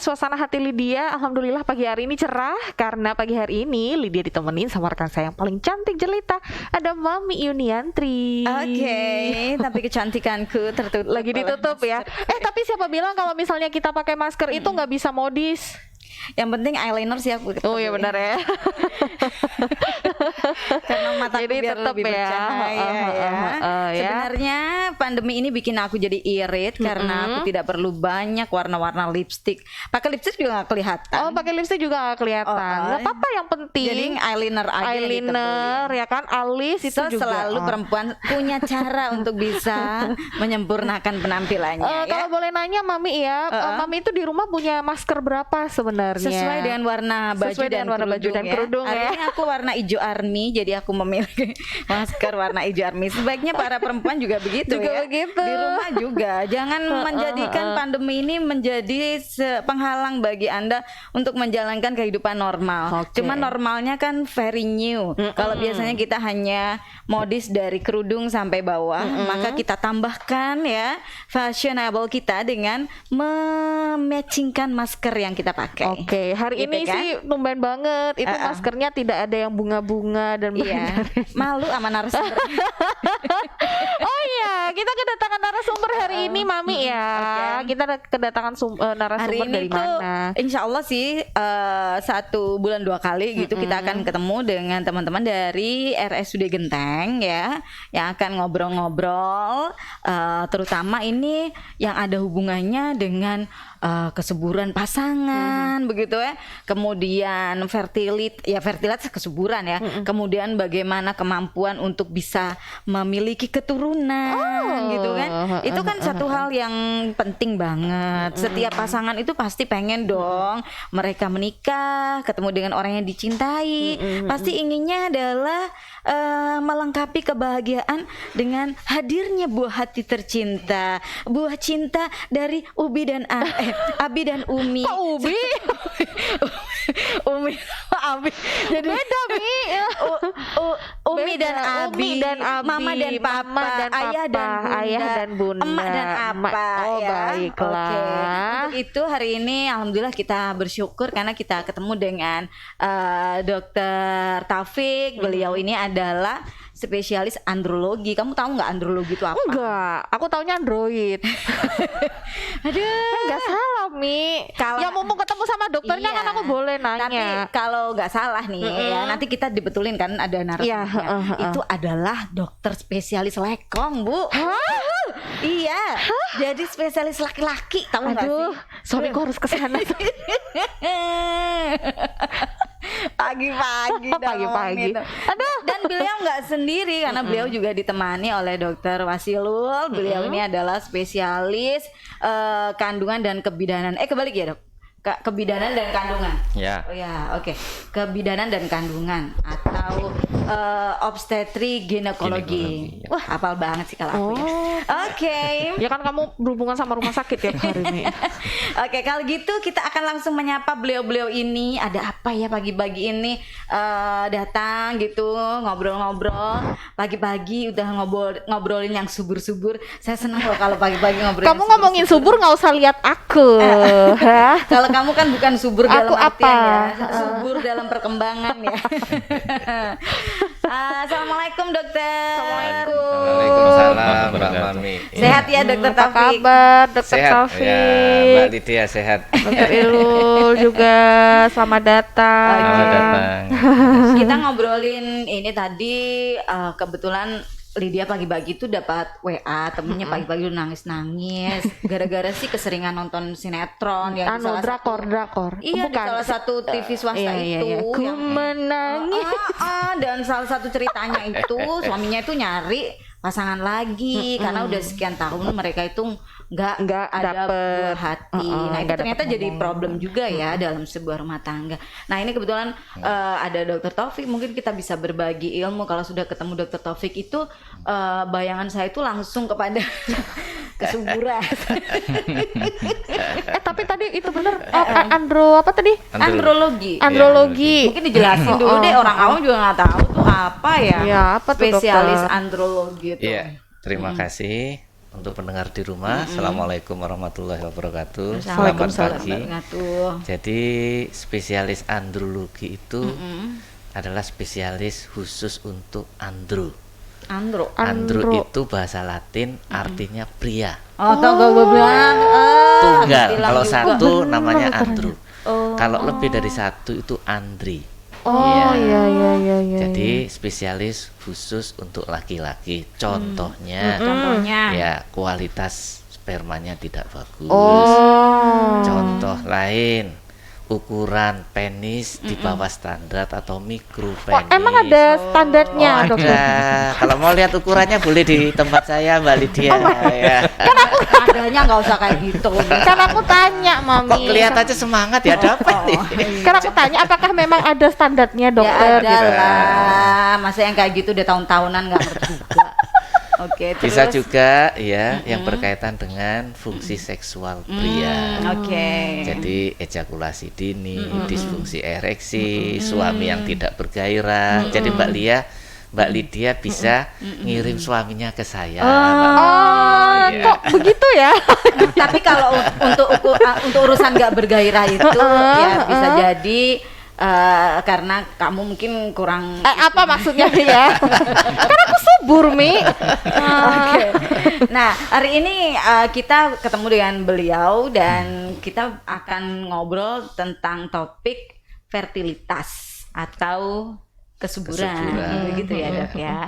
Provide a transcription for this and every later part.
suasana hati Lydia? Alhamdulillah pagi hari ini cerah karena pagi hari ini Lydia ditemenin sama rekan saya yang paling cantik jelita, ada Mami Yuniantri. Oke, tapi kecantikanku tertutup. Lagi ditutup ya. Tapi siapa bilang kalau misalnya kita pakai masker itu nggak bisa modis? Yang penting eyeliner sih aku. Oh iya benar ya. Karena mataku Jadi biar tetap lebih ya. bercahaya ya. Sebenarnya pandemi ini bikin aku jadi irit karena aku tidak perlu banyak warna-warna lipstick. Pakai lipstick juga gak kelihatan. Oh, pakai lipstick juga gak kelihatan. Gak apa-apa, yang penting jadi eyeliner aja. Eyeliner ya kan, alis itu juga. Selalu perempuan punya cara untuk bisa menyempurnakan penampilannya. Kalau boleh nanya Mami ya, Mami itu di rumah punya masker berapa sebenarnya? Sesuai dengan warna baju dan kerudung ya. Hari ini aku warna hijau army, jadi aku memilih masker warna hijau army. Sebaiknya para perempuan juga begitu ya. Begitu. Di rumah juga. Jangan menjadikan pandemi ini menjadi penghalang bagi Anda untuk menjalankan kehidupan normal. Cuma normalnya kan very new. Kalau biasanya kita hanya modis dari kerudung sampai bawah, maka kita tambahkan ya fashionable kita dengan mematchingkan masker yang kita pakai. Oke, hari gitu ini kan? sih tumben banget. Itu maskernya tidak ada yang bunga-bunga dan malu sama narasumber. Oh iya, kita kedatangan narasumber hari ini Mami ya. Kita kedatangan narasumber hari dari mana? Insya Allah sih 1 bulan 2 kali gitu kita akan ketemu dengan teman-teman dari RSUD Genteng ya, yang akan ngobrol-ngobrol terutama ini yang ada hubungannya dengan kesuburan pasangan begitu ya, kemudian fertilitas kesuburan ya, kemudian bagaimana kemampuan untuk bisa memiliki keturunan gitu kan, itu kan satu hal yang penting banget. Setiap pasangan itu pasti pengen dong mereka menikah, ketemu dengan orang yang dicintai, pasti inginnya adalah melengkapi kebahagiaan dengan hadirnya buah hati tercinta, buah cinta dari Abi dan Umi. Kok Ubi? Umi sama Abi. Jadi beda Mi. Umi dan Abi, Mama dan Papa, Ayah dan Bunda, Emak dan Apa. Oh ya. Baiklah. Untuk itu hari ini alhamdulillah kita bersyukur karena kita ketemu dengan Dokter Taufik. Beliau ini adalah spesialis andrologi. Kamu tahu nggak andrologi itu apa? Enggak, aku taunya android. Aduh, nggak salah Mi. Ya mau ketemu sama dokternya kan aku boleh nanya. Tapi kalau nggak salah nih ya, nanti kita dibetulin kan ada narasumbernya. Itu adalah dokter spesialis lekong, Bu. Iya. Jadi spesialis laki-laki, tahu nggak sih? Aduh, suamiku harus kesana. Pagi-pagi gitu. Aduh. Dan beliau nggak sendiri karena beliau juga ditemani oleh Dokter Wasilul. Beliau ini adalah spesialis kandungan dan kebidanan. Kebalik ya Dok? Kebidanan dan kandungan. Ya. Oh ya, oke. Kebidanan dan kandungan atau obstetri ginekologi. Wah, hafal banget sih kalau aku ya. Oke. Ya kan kamu berhubungan sama rumah sakit ya hari ini. Oke, kalau gitu kita akan langsung menyapa beliau-beliau ini. Ada apa ya pagi-pagi ini datang gitu ngobrol-ngobrol. Pagi-pagi udah ngobrolin yang subur-subur. Saya senang loh kalau pagi-pagi ngobrolin. Kamu ngomongin subur nggak usah lihat aku. Kalau kamu kan bukan subur dalam artian ya, subur dalam perkembangan ya. Assalamualaikum dokter. Waalaikumsalam Mami. Sehat ya Dokter Apa Taufik? kabar Dokter Sehat Taufik? ya, Mbak Lydia sehat. Dokter Ilul juga selamat datang. Selamat datang. Kita ngobrolin ini tadi kebetulan Lydia pagi-pagi tuh dapat WA temennya pagi-pagi udah nangis-nangis gara-gara sih keseringan nonton sinetron yang drakor. Iya, di salah satu TV swasta itu Ku yang menangis. dan salah satu ceritanya itu suaminya itu nyari pasangan lagi karena udah sekian tahun mereka itu nggak ada dapet buah hati. Nah itu ternyata jadi problem juga ya dalam sebuah rumah tangga. Nah ini kebetulan ada Dokter Taufik, mungkin kita bisa berbagi ilmu. Kalau sudah ketemu Dokter Taufik itu bayangan saya itu langsung kepada kesuburan. Tapi tadi itu bener apa tadi? Andrologi. Mungkin dijelasin dulu deh, orang awam juga nggak tahu tuh apa ya. Ya, apa tuh spesialis dokter? andrologi itu. Iya, terima kasih. untuk pendengar di rumah, Assalamualaikum warahmatullahi wabarakatuh. Selamat Waalaikumsalam pagi. warahmatullahi. Jadi spesialis andrologi itu adalah spesialis khusus untuk andro. Andro. Andro itu bahasa Latin artinya pria. Oh, tau gue bilang Tunggal. bilang Kalau juga. satu namanya andro. Oh. Kalau lebih dari satu itu andri. Oh Iya. iya. Jadi spesialis khusus untuk laki-laki. Contohnya, Contohnya. ya kualitas spermanya tidak bagus. Oh. Contoh lain, ukuran penis di bawah standar atau mikro Oh, penis. emang ada standarnya, Oh, dokter? ada. Kalau mau lihat ukurannya boleh di tempat saya, Mbak Lydia. Ya. Adanya nggak usah kayak gitu. Kan aku tanya, Mami. Kok kelihatannya semangat ya, ada apa nih? Kan aku tanya apakah memang ada standarnya, Ya dokter? ada gitu. lah. Masa yang kayak gitu udah tahun-tahunan nggak ngerti juga. Oke, terus. Bisa juga ya yang berkaitan dengan fungsi seksual pria. Oke. Jadi ejakulasi dini, disfungsi ereksi, suami yang tidak bergairah. Jadi Mbak Lydia bisa ngirim suaminya ke saya. Oh, Iya. kok begitu ya? Tapi kalau untuk urusan nggak bergairah itu ya bisa jadi karena kamu mungkin kurang Apa maksudnya ya? Kan aku subur, Mi. Oke. Nah, hari ini kita ketemu dengan beliau dan kita akan ngobrol tentang topik fertilitas atau kesuburan, begitu ya, Dok ya.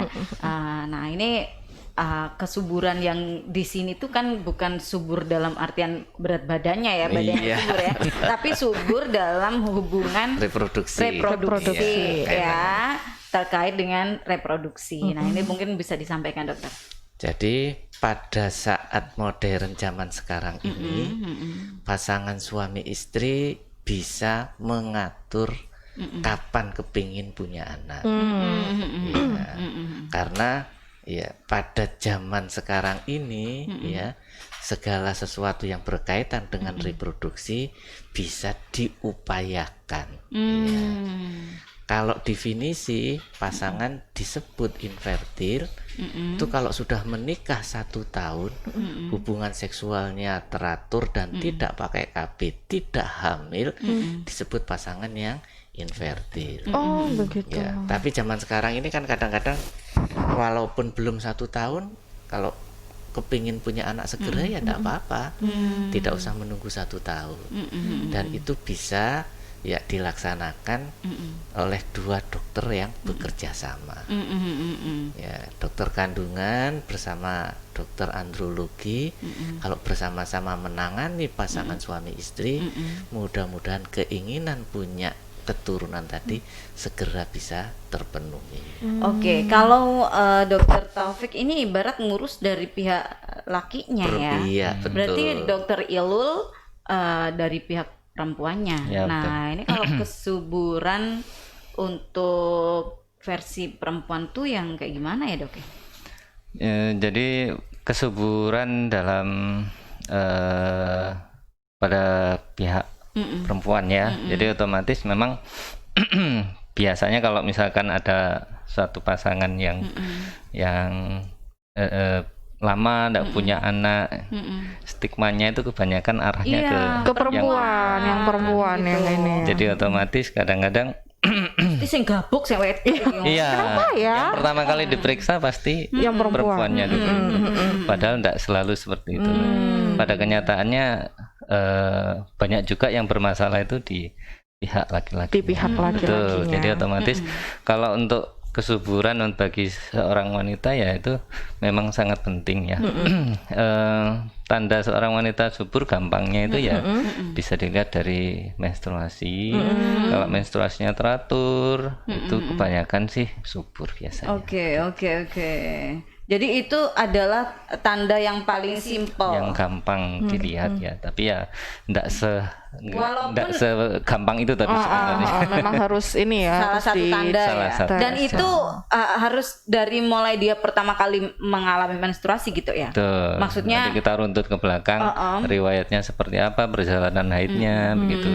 Nah, ini kesuburan yang di sini tuh kan bukan subur dalam artian berat badannya ya, badannya Iya. subur ya, tapi subur dalam hubungan Reproduksi. reproduksi Iya. ya, terkait dengan reproduksi. Nah, ini mungkin bisa disampaikan, Dokter. Jadi pada saat modern zaman sekarang ini, pasangan suami istri bisa mengatur kapan kepingin punya anak. Ya, karena ya pada zaman sekarang ini ya segala sesuatu yang berkaitan dengan reproduksi bisa diupayakan. Ya. Kalau definisi pasangan disebut infertil itu kalau sudah menikah 1 tahun hubungan seksualnya teratur dan tidak pakai KB, tidak hamil, disebut pasangan yang infertil. Oh, begitu. Ya, tapi zaman sekarang ini kan kadang-kadang walaupun belum 1 tahun, kalau kepingin punya anak segera ya tidak apa-apa, tidak usah menunggu 1 tahun, dan itu bisa ya dilaksanakan oleh 2 dokter yang bekerja sama, ya dokter kandungan bersama dokter andrologi. Kalau bersama-sama menangani pasangan suami istri, mudah-mudahan keinginan punya keturunan tadi segera bisa terpenuhi. Oke, kalau Dokter Taufik ini ibarat ngurus dari pihak lakinya ya. Iya, betul. Berarti Dokter Ilul dari pihak perempuannya. Ya, nah, ini kalau kesuburan untuk versi perempuan tuh yang kayak gimana ya, Dok? Jadi kesuburan dalam pada pihak perempuan ya. Jadi otomatis memang biasanya kalau misalkan ada suatu pasangan yang lama tidak punya anak, stigmanya itu kebanyakan arahnya Ke perempuan, yang perempuan gitu. yang ini. jadi otomatis kadang-kadang Ini sing gabuk sing wedok. iya, Kenapa ya? yang pertama kali diperiksa pasti Yang perempuan. perempuannya dulu. Padahal tidak selalu seperti itu. Pada kenyataannya banyak juga yang bermasalah itu di pihak laki-laki. Di pihak laki-lakinya. Betul. Jadi otomatis kalau untuk kesuburan bagi seorang wanita ya itu memang sangat penting ya. Tanda seorang wanita subur gampangnya itu ya bisa dilihat dari menstruasi. Kalau menstruasinya teratur itu kebanyakan sih subur biasanya. Oke. Jadi itu adalah tanda yang paling simpel. Yang gampang dilihat ya, tapi ya enggak Walaupun- segampang itu tadi sebenarnya. Memang harus ini ya. Salah harus satu tanda Salah ya. satu. Dan itu harus dari mulai dia pertama kali mengalami menstruasi gitu ya. Betul. Maksudnya- nanti kita runtut ke belakang riwayatnya seperti apa, perjalanan haidnya begitu.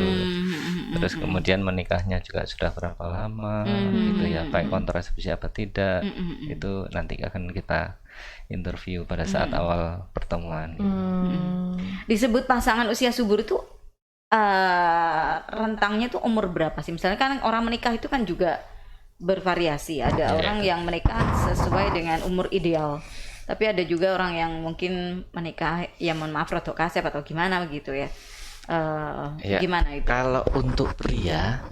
Terus kemudian menikahnya juga sudah berapa lama gitu ya, baik kontrasepsi apa tidak. Itu nanti akan kita interview pada saat awal pertemuan. Disebut pasangan usia subur itu rentangnya tuh umur berapa sih? Misalnya kan orang menikah itu kan juga bervariasi. Ada orang yang menikah sesuai dengan umur ideal. Tapi ada juga orang yang mungkin menikah ya mohon maaf rodok kasep atau gimana begitu ya. Ya, Gimana itu? kalau untuk pria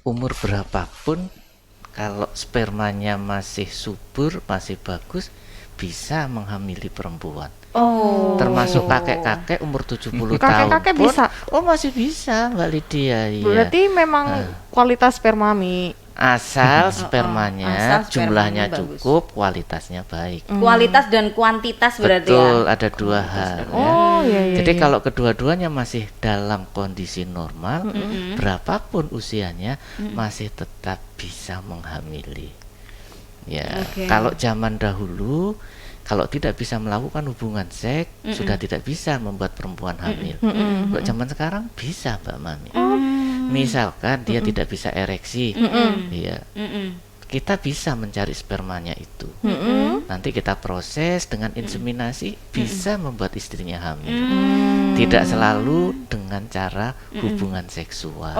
umur berapapun kalau spermanya masih subur, masih bagus, bisa menghamili perempuan. Oh. Termasuk kakek-kakek umur 70 tahun Kakek-kakek pun, bisa? oh masih bisa Mbak Lydia. Iya. Berarti memang kualitas sperma Mi. Asal spermanya asal spermanya jumlahnya bagus. cukup, kualitasnya baik. Kualitas dan kuantitas berarti Betul, ya. ada dua hal ya. Oh iya. Jadi kalau kedua-duanya masih dalam kondisi normal, berapapun usianya masih tetap bisa menghamili. Ya, Oke. kalau zaman dahulu kalau tidak bisa melakukan hubungan seks sudah tidak bisa membuat perempuan hamil. Kalau zaman sekarang bisa, Mbak Mami. Misalkan dia tidak bisa ereksi, ya, kita bisa mencari spermanya itu. Nanti kita proses dengan inseminasi, bisa membuat istrinya hamil. Tidak selalu dengan cara hubungan seksual.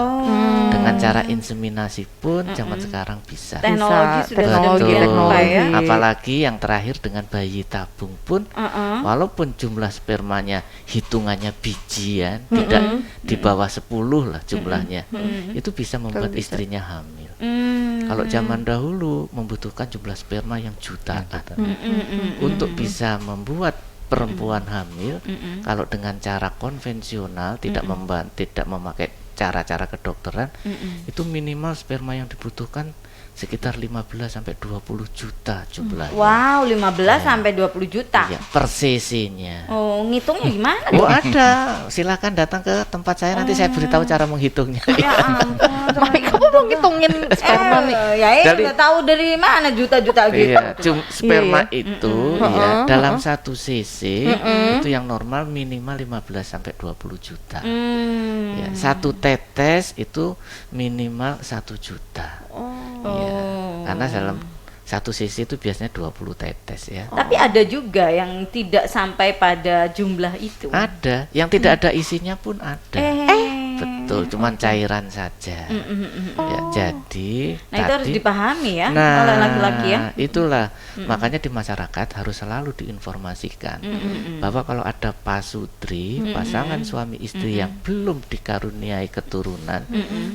Dengan cara inseminasi pun zaman sekarang bisa. Teknologi sudah teknologi, sedemikian rupa teknologi. ya. Apalagi yang terakhir dengan bayi tabung pun, walaupun jumlah spermanya hitungannya bijian, tidak di bawah 10 lah jumlahnya, itu bisa membuat istrinya hamil. Kalau zaman dahulu membutuhkan jumlah sperma yang jutaan untuk bisa membuat perempuan hamil. Kalau dengan cara konvensional, tidak memakai cara-cara kedokteran, itu minimal sperma yang dibutuhkan sekitar 15 sampai 20 juta jumlahnya. Wow, 15 sampai 20 juta. Iya, per cc-nya. Oh, ngitungnya gimana Oh dong? ada, silakan datang ke tempat saya, nanti saya beritahu cara menghitungnya. Ya ampun. Mami, kamu mau ngitungin sperma nih? Ya Dari- nggak tahu dari mana juta-juta gitu. Iya, sperma Iya. itu ya dalam 1 cc itu yang normal minimal 15 sampai 20 juta. Ya, 1 tetes itu minimal 1 juta. Ya, karena dalam 1 cc itu biasanya 20 tetes ya. Tapi ada juga yang tidak sampai pada jumlah itu. Ada, yang tidak ada isinya pun ada. Betul, cuman cairan saja. Ya, jadi Nah, itu harus tadi dipahami ya Nah, oleh laki-laki ya. itulah makanya di masyarakat harus selalu diinformasikan bahwa kalau ada pasutri, pasangan suami istri yang belum dikaruniai keturunan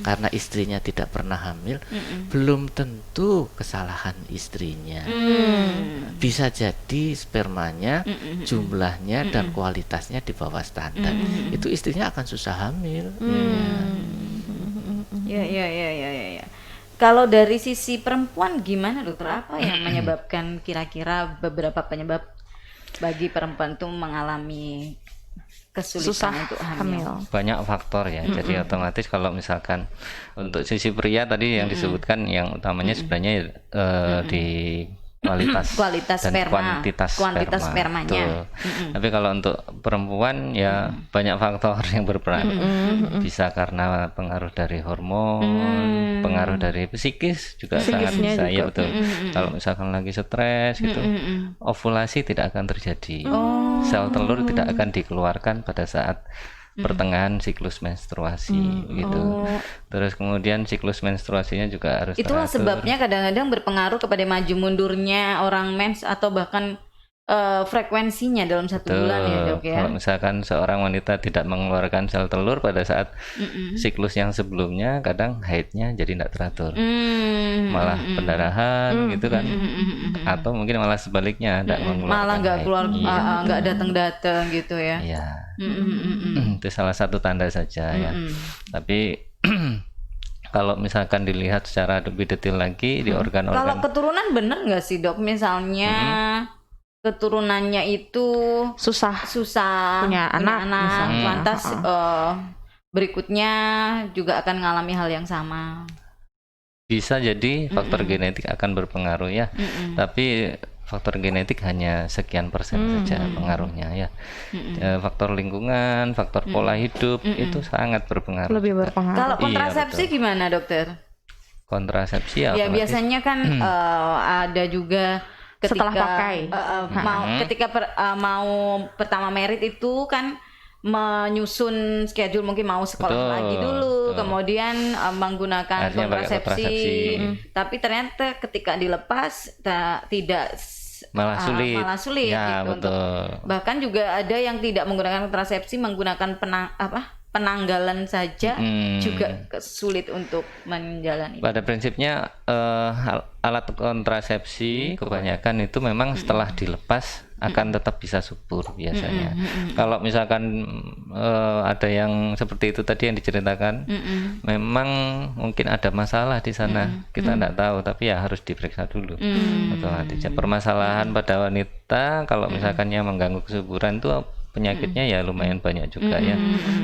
karena istrinya tidak pernah hamil, belum tentu kesalahan istrinya. Bisa jadi spermanya, jumlahnya dan kualitasnya di bawah standar. Itu istrinya akan susah hamil. Ya. Kalau dari sisi perempuan gimana dokter? Apa yang menyebabkan kira-kira beberapa penyebab bagi perempuan itu mengalami kesulitan Susah untuk hamil. hamil? Banyak faktor ya, jadi otomatis kalau misalkan untuk sisi pria tadi yang disebutkan yang utamanya sebenarnya di kualitas dan sperma, kuantitas spermanya. Betul. Tapi kalau untuk perempuan ya banyak faktor yang berperan. Bisa karena pengaruh dari hormon, pengaruh dari psikis juga sangat Psikisnya bisa. juga. Ya betul. Kalau misalkan lagi stres gitu, ovulasi tidak akan terjadi. Sel telur tidak akan dikeluarkan pada saat pertengahan siklus menstruasi gitu. Terus kemudian siklus menstruasinya juga harus Itulah teratur. sebabnya kadang-kadang berpengaruh kepada maju mundurnya orang mens atau bahkan frekuensinya dalam 1 bulan ya dok ya. Kalau misalkan seorang wanita tidak mengeluarkan sel telur pada saat siklus yang sebelumnya, kadang haidnya jadi tidak teratur, malah pendarahan gitu kan, atau mungkin malah sebaliknya tidak mengeluarkan Malah nggak haid. keluar, Iya, nggak datang-datang gitu ya. iya. Itu salah satu tanda saja ya. Tapi kalau misalkan dilihat secara lebih detail lagi di Kalau organ-organ, keturunan bener nggak sih dok? Misalnya keturunannya itu Susah. susah Punya anak misalnya. lantas berikutnya juga akan mengalami hal yang sama. bisa jadi faktor genetik akan berpengaruh ya. Tapi faktor genetik hanya sekian persen saja pengaruhnya ya. Faktor lingkungan, faktor pola hidup itu sangat berpengaruh. Lebih juga. berpengaruh. Kalau Iya, kontrasepsi betul. gimana dokter? Kontrasepsi Ya otomatis biasanya kan ada juga Setelah pakai. Mau pertama merit itu kan menyusun schedule, mungkin mau sekolah Betul, lagi dulu, betul. kemudian menggunakan Akhirnya pakai kontrasepsi. kontrasepsi. Tapi ternyata ketika dilepas tidak Malah sulit. malah sulit Ya, gitu. betul. Bahkan juga ada yang tidak menggunakan kontrasepsi, menggunakan penanggalan saja juga sulit untuk menjalani. Pada prinsipnya alat kontrasepsi kebanyakan itu memang setelah dilepas akan tetap bisa subur biasanya. Kalau misalkan ada yang seperti itu tadi yang diceritakan, memang mungkin ada masalah di sana, kita tidak tahu, tapi ya harus diperiksa dulu. Otomatis permasalahan pada wanita kalau misalkannya mengganggu kesuburan itu penyakitnya ya lumayan banyak juga ya.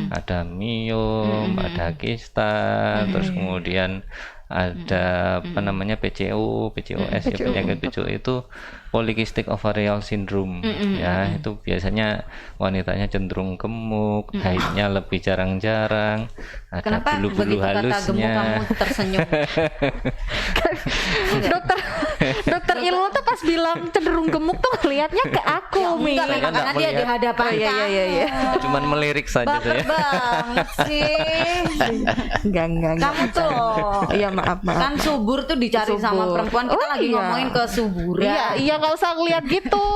Ada miom, ada kista, terus kemudian ada apa namanya PCOS ya, penyakit PCO itu polycystic ovarial syndrome ya, itu biasanya wanitanya cenderung gemuk, haidnya lebih jarang-jarang, ada Kenapa bulu-bulu begitu kata gemuk halusnya. kamu tersenyum? Dokter Ilmu tuh pas bilang cenderung gemuk tuh ngelihatnya ke aku, Mi. Enggak, Saya memang karena nggak dia di melihat. hadapan Iya. Cuman melirik saja Baper saya. banget sih. Enggak. Kamu tuh Iya, maaf. kan subur tuh dicari sama Subur. perempuan, kita Oh, lagi iya. ngomongin kesuburan. Iya, nggak usah ngeliat gitu.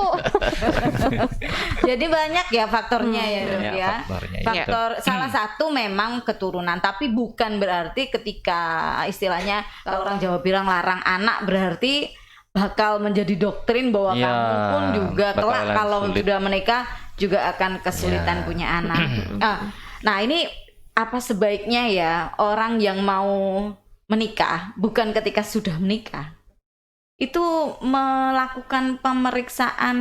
Jadi banyak ya faktornya ya, Dok, Banyak ya. faktornya, iya. Faktor salah satu memang keturunan, tapi bukan berarti ketika istilahnya kalau orang Jawa bilang larang anak berarti bakal menjadi doktrin bahwa Iya, kamu pun juga kelak bakalan kalau sulit. sudah menikah juga akan kesulitan Iya. punya anak. Nah, ini apa sebaiknya ya orang yang mau menikah, bukan ketika sudah menikah, itu melakukan pemeriksaan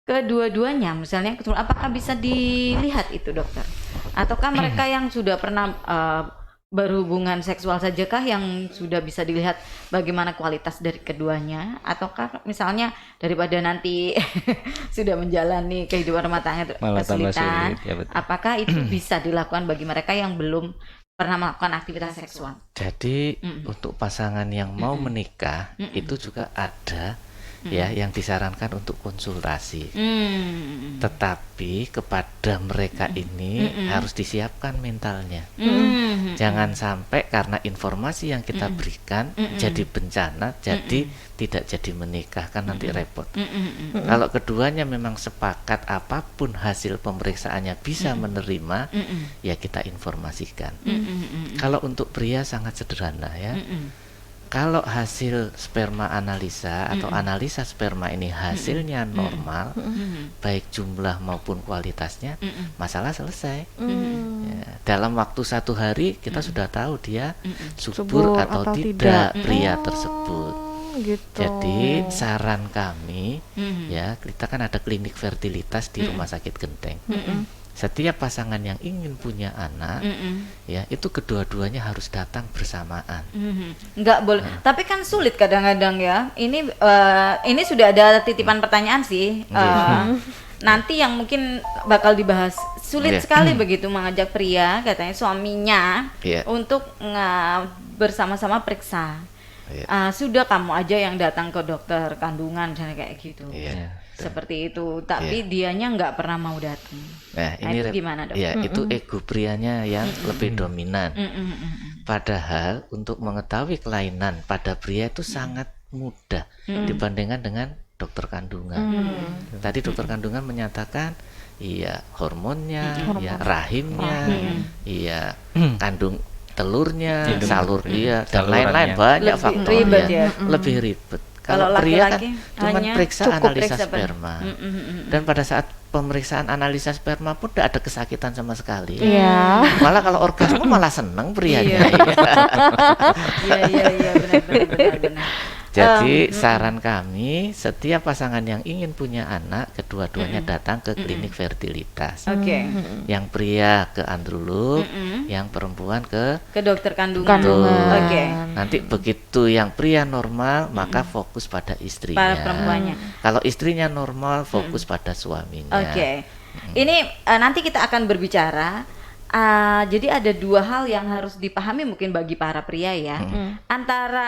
kedua-duanya, misalnya apakah bisa dilihat itu, dokter? Ataukah mereka yang sudah pernah berhubungan seksual sajakah yang sudah bisa dilihat bagaimana kualitas dari keduanya? Ataukah misalnya daripada nanti sudah menjalani kehidupan rumah tangga Malah tambah kesulitan, sulit, ya betul. apakah itu bisa dilakukan bagi mereka yang belum pernah melakukan aktivitas seksual? Jadi untuk pasangan yang mau menikah itu juga ada ya yang disarankan untuk konsultasi. Tetapi kepada mereka ini harus disiapkan mentalnya. Jangan sampai karena informasi yang kita berikan jadi bencana, jadi tidak jadi menikah, kan nanti repot. Kalau keduanya memang sepakat apapun hasil pemeriksaannya bisa menerima, ya kita informasikan. Kalau untuk pria sangat sederhana ya. Kalau hasil sperma analisa atau analisa sperma ini hasilnya normal, baik jumlah maupun kualitasnya, masalah selesai. Ya, dalam waktu 1 hari kita sudah tahu dia subur atau tidak pria tersebut. Gitu. Jadi saran kami ya, kita kan ada klinik fertilitas di Rumah Sakit Genteng. Setiap pasangan yang ingin punya anak, ya itu kedua-duanya harus datang bersamaan. Nggak boleh. Tapi kan sulit kadang-kadang ya. Ini sudah ada titipan pertanyaan sih. Nanti yang mungkin bakal dibahas. Sulit Iya. sekali begitu mengajak pria, katanya suaminya, Iya. untuk bersama-sama periksa. Iya. Sudah kamu aja yang datang ke dokter kandungan, misalnya kayak gitu. Iya. Seperti itu. Tapi dianya nggak pernah mau datang. Nah, ini itu gimana, Dok? ya itu ego prianya yang lebih dominan. Padahal untuk mengetahui kelainan pada pria itu sangat mudah dibandingkan dengan dokter kandungan. Tadi dokter kandungan menyatakan iya hormonnya, iya rahimnya, iya kandung telurnya, salur dia dan salurannya. lain-lain banyak Lebih faktor ribet ya. lebih ribet. Kalau Kalau pria kan laki-laki cuma hanya periksa cukup analisa periksa sperma. Dan pada saat pemeriksaan analisa sperma pun tidak ada kesakitan sama sekali. Iya. Malah kalau orgasme malah seneng prianya. Iya, benar. Jadi saran kami, setiap pasangan yang ingin punya anak, kedua-duanya datang ke klinik fertilitas. Oke. Yang pria ke androlog, yang perempuan ke Ke dokter kandungan. Kandungan. Oke. nanti begitu yang pria normal, maka fokus pada istrinya. Pada perempuannya. Kalau istrinya normal, fokus pada suaminya. Oke. Ini nanti kita akan berbicara. Jadi ada 2 hal yang harus dipahami mungkin bagi para pria ya. Antara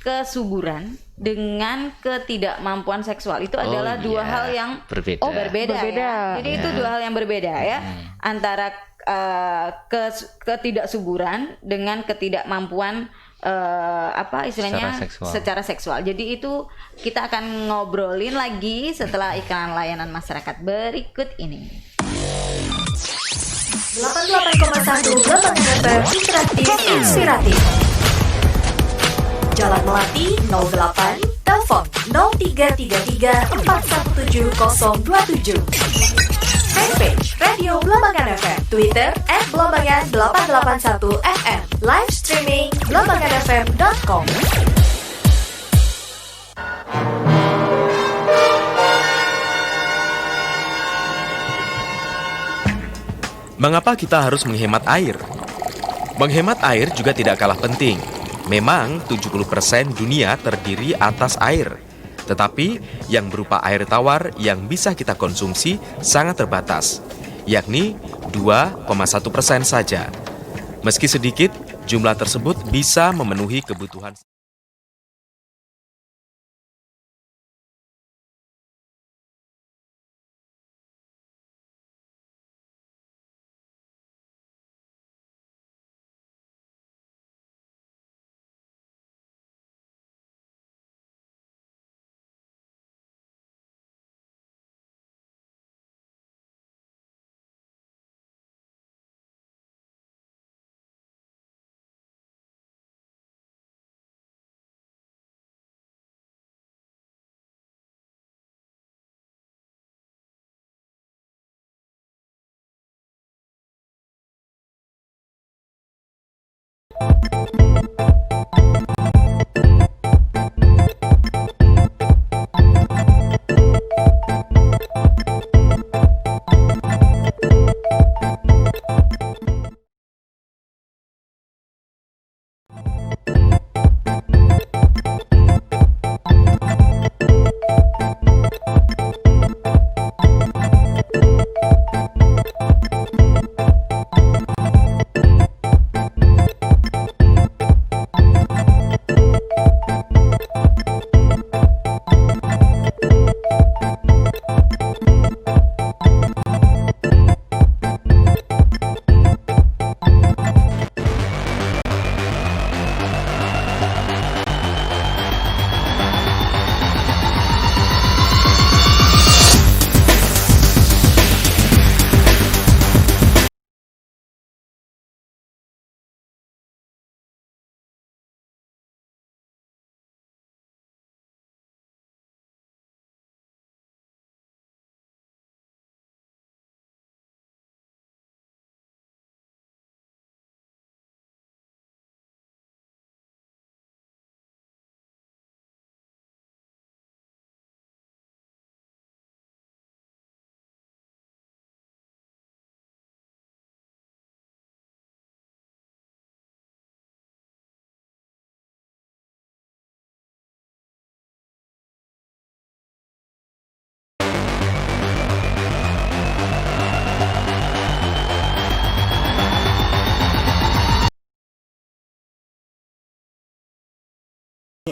kesuburan dengan ketidakmampuan seksual itu adalah dua hal yang berbeda. berbeda. Ya. Jadi itu dua hal yang berbeda ya, antara ketidaksuburan dengan ketidakmampuan istilahnya secara seksual. Jadi itu kita akan ngobrolin lagi setelah iklan layanan masyarakat berikut ini. 88,1 Gelombang FM Interaktif Inspiratif. Jalan Melati 08, telepon 0333 417 027. Fanpage Radio Gelombang FM, Twitter @Gelombangan 881 FM, live streaming gelombanganfm.com. Mengapa kita harus menghemat air? Menghemat air juga tidak kalah penting. Memang 70% dunia terdiri atas air. Tetapi yang berupa air tawar yang bisa kita konsumsi sangat terbatas, yakni 2,1% saja. Meski sedikit, jumlah tersebut bisa memenuhi kebutuhan.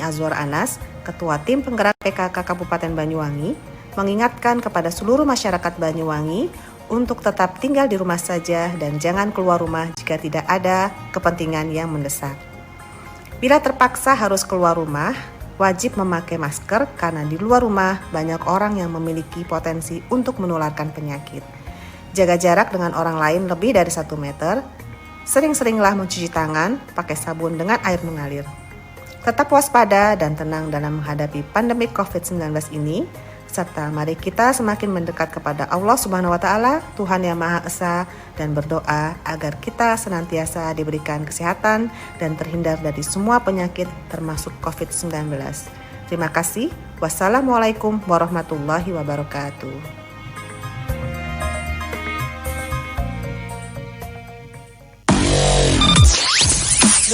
Azwar Anas, Ketua Tim Penggerak PKK Kabupaten Banyuwangi, mengingatkan kepada seluruh masyarakat Banyuwangi untuk tetap tinggal di rumah saja dan jangan keluar rumah jika tidak ada kepentingan yang mendesak. Bila terpaksa harus keluar rumah, wajib memakai masker karena di luar rumah banyak orang yang memiliki potensi untuk menularkan penyakit. Jaga jarak dengan orang lain lebih dari 1 meter. Sering-seringlah mencuci tangan pakai sabun dengan air mengalir. Tetap waspada dan tenang dalam menghadapi pandemi COVID-19 ini, serta mari kita semakin mendekat kepada Allah Subhanahu wa Ta'ala, Tuhan Yang Maha Esa, dan berdoa agar kita senantiasa diberikan kesehatan dan terhindar dari semua penyakit termasuk COVID-19. Terima kasih. Wassalamualaikum warahmatullahi wabarakatuh.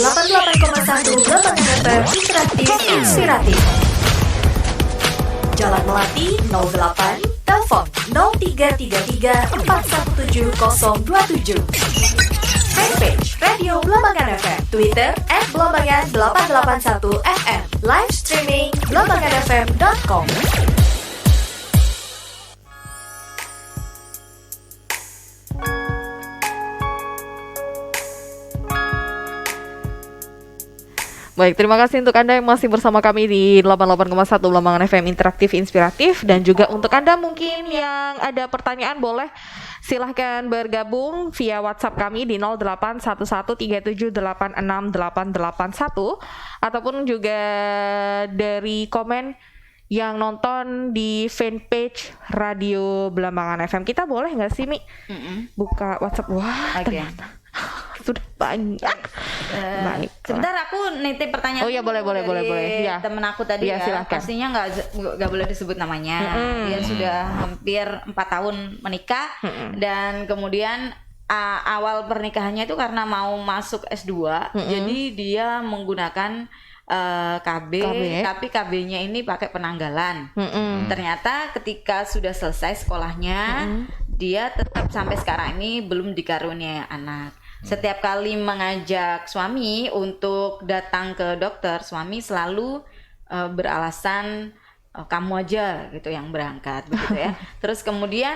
88,1 Gelombang FM Interaktif Inspiratif. Jalan Melati 08, telepon 0333 417 027. Fanpage Radio Gelombangan FM, Twitter @Gelombangan 881 FM, live streaming blambanganfm.com. Baik, terima kasih untuk Anda yang masih bersama kami di 88,1 Blambangan FM Interaktif Inspiratif. Dan juga untuk Anda mungkin yang ada pertanyaan boleh silahkan bergabung via WhatsApp kami di 081137868881 ataupun juga dari komen yang nonton di fanpage Radio Blambangan FM. Kita boleh nggak sih, Mi? Buka WhatsApp. Wah, ternyata sudah banyak. Baik. Sebentar aku nitip pertanyaan. Oh iya, boleh. Ya. Temen aku tadi Ya, ya, silahkan. pastinya nggak boleh disebut namanya. Dia sudah hampir 4 tahun menikah dan kemudian awal pernikahannya itu karena mau masuk S2, jadi dia menggunakan KB, tapi KB-nya ini pakai penanggalan. Ternyata ketika sudah selesai sekolahnya, dia tetap sampai sekarang ini belum dikaruniai anak. Setiap kali mengajak suami untuk datang ke dokter, suami selalu beralasan kamu aja gitu yang berangkat begitu ya. Terus kemudian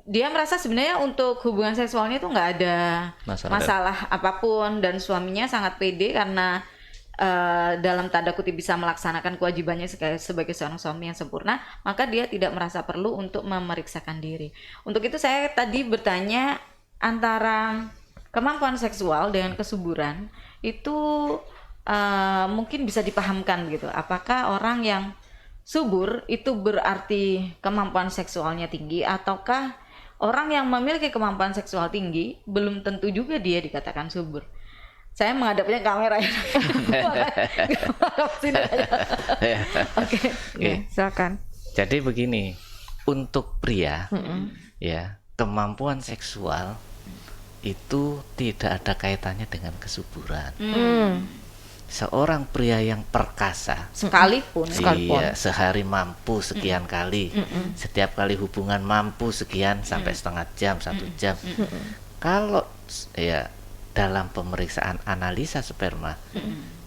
dia merasa sebenarnya untuk hubungan seksualnya itu nggak ada masalah apapun, dan suaminya sangat pede karena dalam tanda kutip bisa melaksanakan kewajibannya sebagai seorang suami yang sempurna, maka dia tidak merasa perlu untuk memeriksakan diri. Untuk itu saya tadi bertanya, antara kemampuan seksual dengan kesuburan itu mungkin bisa dipahamkan gitu. Apakah orang yang subur itu berarti kemampuan seksualnya tinggi, ataukah orang yang memiliki kemampuan seksual tinggi belum tentu juga dia dikatakan subur? Saya menghadapnya kamera ya. Oke, silakan. Jadi begini, untuk pria ya, kemampuan seksual itu tidak ada kaitannya dengan kesuburan. Seorang pria yang perkasa sekalipun iya, sehari mampu sekian kali, setiap kali hubungan mampu sekian sampai setengah jam, 1 jam. Kalau ya dalam pemeriksaan analisa sperma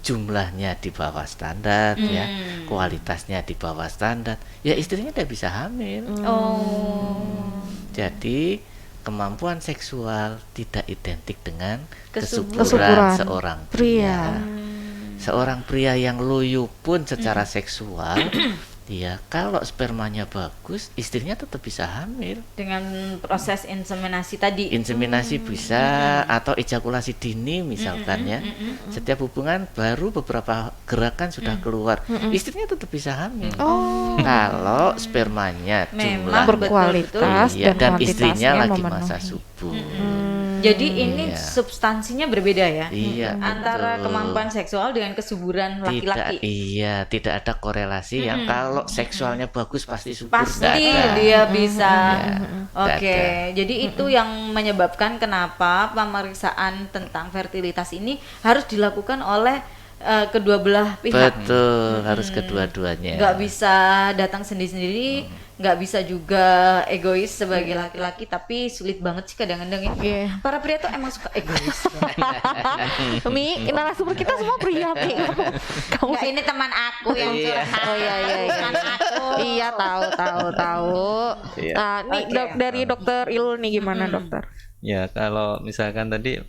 jumlahnya di bawah standar, ya kualitasnya di bawah standar, ya istrinya tidak bisa hamil. Jadi kemampuan seksual tidak identik dengan kesuburan seorang pria. Seorang pria yang loyo pun secara seksual, ya kalau spermanya bagus, istrinya tetap bisa hamil. Dengan proses inseminasi tadi. Inseminasi bisa, atau ejakulasi dini misalkan ya. Setiap hubungan baru beberapa gerakan sudah keluar, istrinya tetap bisa hamil. Kalau spermanya jumlah berkualitas dan kuantitasnya istrinya lagi memenuhi. masa subur. Jadi ini substansinya berbeda ya, antara betul. kemampuan seksual dengan kesuburan laki-laki. Tidak ada korelasi yang kalau seksualnya bagus pasti subur. Pasti Nggak ada. dia bisa. Nggak Oke, ada. jadi itu yang menyebabkan kenapa pemeriksaan tentang fertilitas ini harus dilakukan oleh kedua belah pihak. Betul, harus kedua-duanya. Nggak bisa datang sendiri-sendiri, nggak bisa juga egois sebagai laki-laki, tapi sulit banget sih kadang-kadang ya. Para pria tuh emang suka egois. Mi, narasumber kita semua pria, Mi. Kamu Nggak, ini teman aku yang curhat. Oh iya. Teman aku. Iya, tahu. Iya. Nah, nih dari dokter Ilul nih gimana, dokter? Ya, kalau misalkan tadi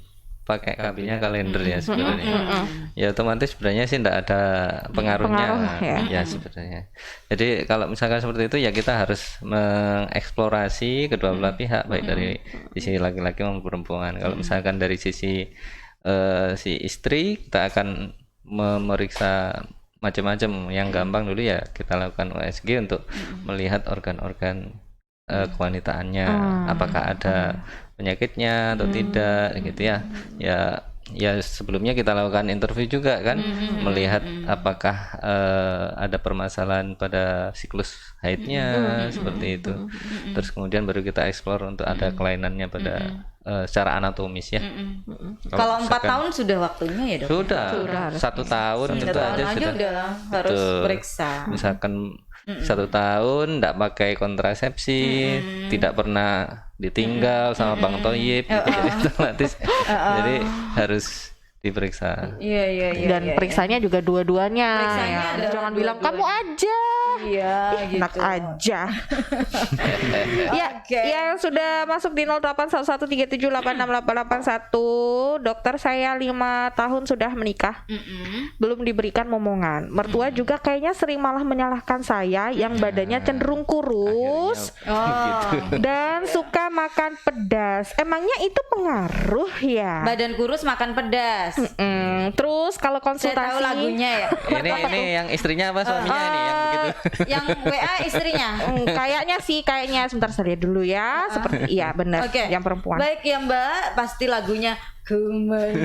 pakai KB-nya kalender ya sebenarnya. Ya otomatis sebenarnya sih tidak ada pengaruhnya. Pengaruh, ya. Ya sebenarnya. Jadi kalau misalkan seperti itu ya kita harus mengeksplorasi kedua belah pihak, baik dari sisi laki-laki maupun perempuan. Kalau misalkan dari sisi si istri, kita akan memeriksa macam-macam. Yang gampang dulu ya kita lakukan USG untuk melihat organ-organ kewanitaannya, apakah ada penyakitnya atau tidak gitu ya. Ya sebelumnya kita lakukan interview juga kan, melihat apakah ada permasalahan pada siklus haidnya seperti itu. Terus kemudian baru kita explore untuk ada kelainannya pada secara anatomis ya. Kalau 4 tahun sudah waktunya ya, Dok? Sudah 1 tahun itu aja sudah harus betul. periksa. Misalkan 1 tahun tidak pakai kontrasepsi, tidak pernah ditinggal sama Bang Toyib, gitu. Jadi harus diperiksa. Iya. Dan periksanya juga dua-duanya. Periksanya Ya. adalah Jangan bilang kamu dua-duanya. aja. Iya, gitu. Enak aja. Ya, Oke. yang sudah masuk di 081137868881. Dokter, saya 5 tahun sudah menikah. Belum diberikan momongan. Mertua juga kayaknya sering malah menyalahkan saya yang badannya cenderung kurus dan suka makan pedas. Emangnya itu pengaruh ya? Badan kurus makan pedas. Terus kalau Saya tahu konsultasi lagunya ya. Ini yang istrinya apa suaminya ini yang begitu? Yang WA istrinya. kayaknya sebentar saya lihat dulu ya. Seperti iya benar Oke. yang perempuan. Baik ya Mbak, pasti lagunya Kumenangi.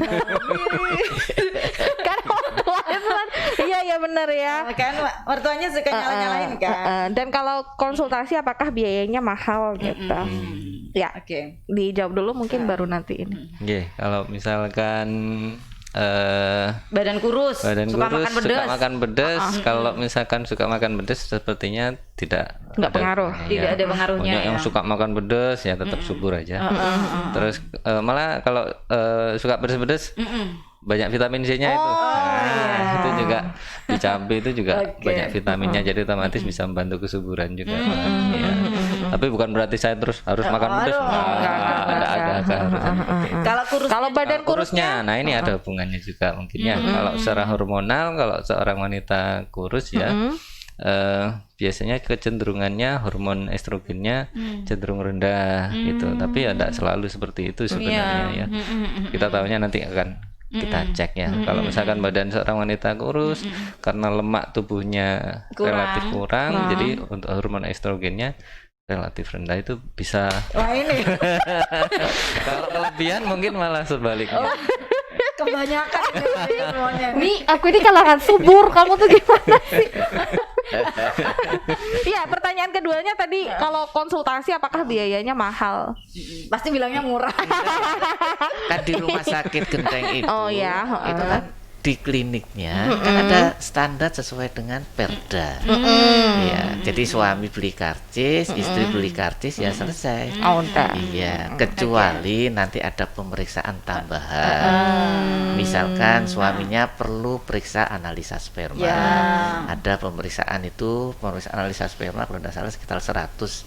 Kan mertuanya iya benar ya. Kan mertuanya suka nyala-nyalain kan. Dan kalau konsultasi apakah biayanya mahal gitu? Ya, Oke. dijawab dulu mungkin baru nanti ini. Nggih, kalau misalkan Badan kurus, badan suka kurus, makan pedas. suka makan pedas, kalau misalkan suka makan pedas sepertinya tidak Nggak ada pengaruh. gunanya. Tidak ada pengaruhnya Banyak yang ya. suka makan pedas ya tetap subur aja. Terus malah kalau suka pedas-pedas banyak vitamin C-nya itu. Itu juga di cabai itu juga banyak vitaminnya, jadi otomatis bisa membantu kesuburan juga. Ya. Tapi bukan berarti saya terus harus makan pedas. Ada Kalau kurus, Kalau badan kurusnya, kurusnya, nah ini ada hubungannya juga mungkin ya. Kalau secara hormonal, kalau seorang wanita kurus ya, biasanya kecenderungannya hormon estrogennya cenderung rendah gitu. Tapi ya tidak selalu seperti itu sebenarnya ya. Kita tahunya nanti akan kita cek ya. Kalau misalkan badan seorang wanita kurus karena lemak tubuhnya relatif kurang, jadi untuk hormon estrogennya relatif rendah, itu bisa. wah ini Kalau kelebihan mungkin malah sebaliknya. kebanyakan ini semuanya. nih aku ini kalangan subur, kamu tuh gimana sih? Iya, pertanyaan keduanya tadi kalau konsultasi apakah biayanya mahal? Pasti bilangnya murah. Kan di rumah sakit Genteng itu, Oh ya, itu kan di kliniknya kan ada standar sesuai dengan perda. Ya, jadi suami beli karcis, istri beli karcis, ya selesai. Oh, udah. Iya, kecuali nanti ada pemeriksaan tambahan. Misalkan suaminya perlu periksa analisa sperma. Ada pemeriksaan itu, pemeriksaan analisa sperma kalau tidak salah sekitar 100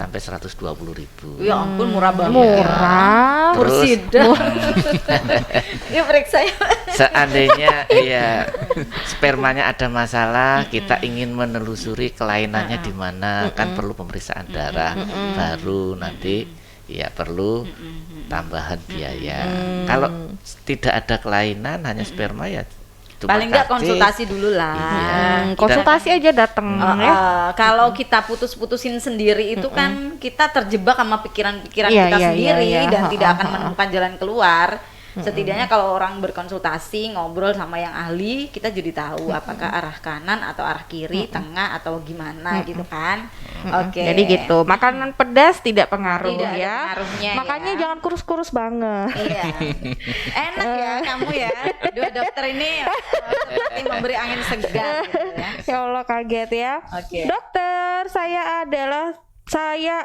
sampai 120.000. Ya ampun, murah banget. Murah. Terus Pursida. Ya periksa ya. seandainya ya spermanya ada masalah, kita ingin menelusuri kelainannya di mana, kan perlu pemeriksaan darah baru nanti ya perlu tambahan biaya. Kalau tidak ada kelainan, hanya sperma ya cuma Paling nggak karcis. konsultasi dulu lah. Iya. Konsultasi aja datang ya. Kalau kita putus-putusin sendiri itu kan kita terjebak sama pikiran-pikiran Iya, kita iya, sendiri iya, iya. dan tidak akan menemukan jalan keluar. Setidaknya kalau orang berkonsultasi, ngobrol sama yang ahli, kita jadi tahu apakah arah kanan atau arah kiri, tengah atau gimana gitu kan. Oke. Jadi gitu, makanan pedas tidak pengaruh Tidak ada ya. pengaruhnya, Makanya ya. jangan kurus-kurus banget. Iya. Enak ya kamu ya. Dua dokter ini seperti memberi angin segar gitu ya. Ya Allah, kaget ya. Oke. Dokter, saya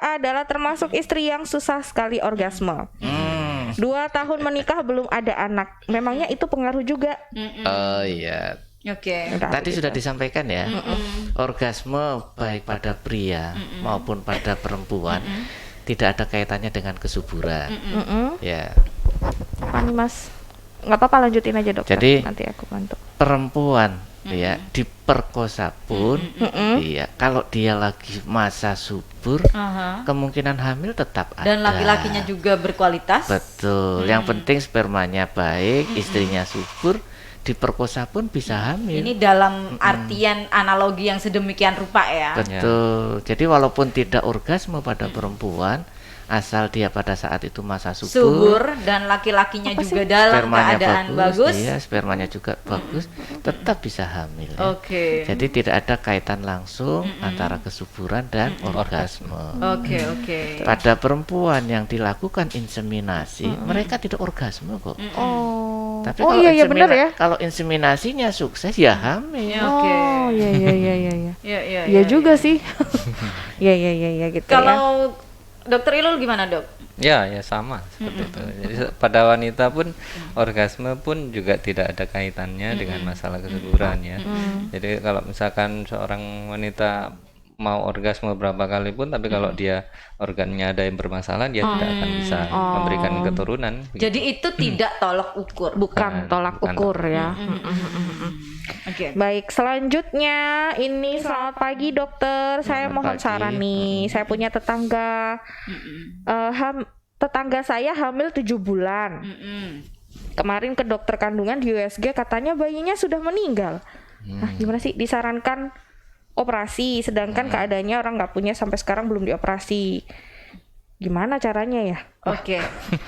adalah termasuk istri yang susah sekali orgasme. 2 tahun menikah belum ada anak. Memangnya itu pengaruh juga? Oh iya. Oke. Udah, Tadi gitu. sudah disampaikan ya, orgasme baik pada pria maupun pada perempuan tidak ada kaitannya dengan kesuburan. Ya, Apa nih Mas? Nggak apa-apa, lanjutin aja dokter. Jadi- nanti aku bantu. perempuan ya diperkosa pun, iya kalau dia lagi masa subur, kemungkinan hamil tetap ada. Dan laki-lakinya juga berkualitas. Betul. Yang penting spermanya baik, istrinya subur, diperkosa pun bisa hamil. Ini dalam artian analogi yang sedemikian rupa ya. Betul. Jadi walaupun tidak orgasme pada perempuan, asal dia pada saat itu masa Subur dan laki-lakinya juga dalam spermanya keadaan bagus. iya, spermanya juga bagus, tetap bisa hamil. Ya. Oke. Jadi tidak ada kaitan langsung antara kesuburan dan orgasme. Oke. Pada perempuan yang dilakukan inseminasi, mereka tidak orgasme kok. Oh. Tapi Oh kalau iya benar ya. kalau inseminasinya sukses ya hamil. Oke. Oh iya. Ya Iya juga sih. Iya gitu ya. Kalau Dokter Ilul gimana, Dok? Ya sama seperti itu. Jadi pada wanita pun orgasme pun juga tidak ada kaitannya dengan masalah kesuburan ya. Jadi kalau misalkan seorang wanita mau orgasme berapa kali pun, tapi kalau dia organnya ada yang bermasalah, dia tidak akan bisa memberikan keturunan. Jadi itu tidak tolak ukur. Bukan tolak ukur ya. Oke. Baik, selanjutnya ini selamat pagi dokter. Saya mohon pagi. saran nih. Saya punya tetangga. Tetangga saya hamil 7 bulan. Kemarin ke dokter kandungan di USG katanya bayinya sudah meninggal. Nah, gimana sih? Disarankan operasi, sedangkan keadaannya orang nggak punya sampai sekarang belum dioperasi. Gimana caranya ya? Oke.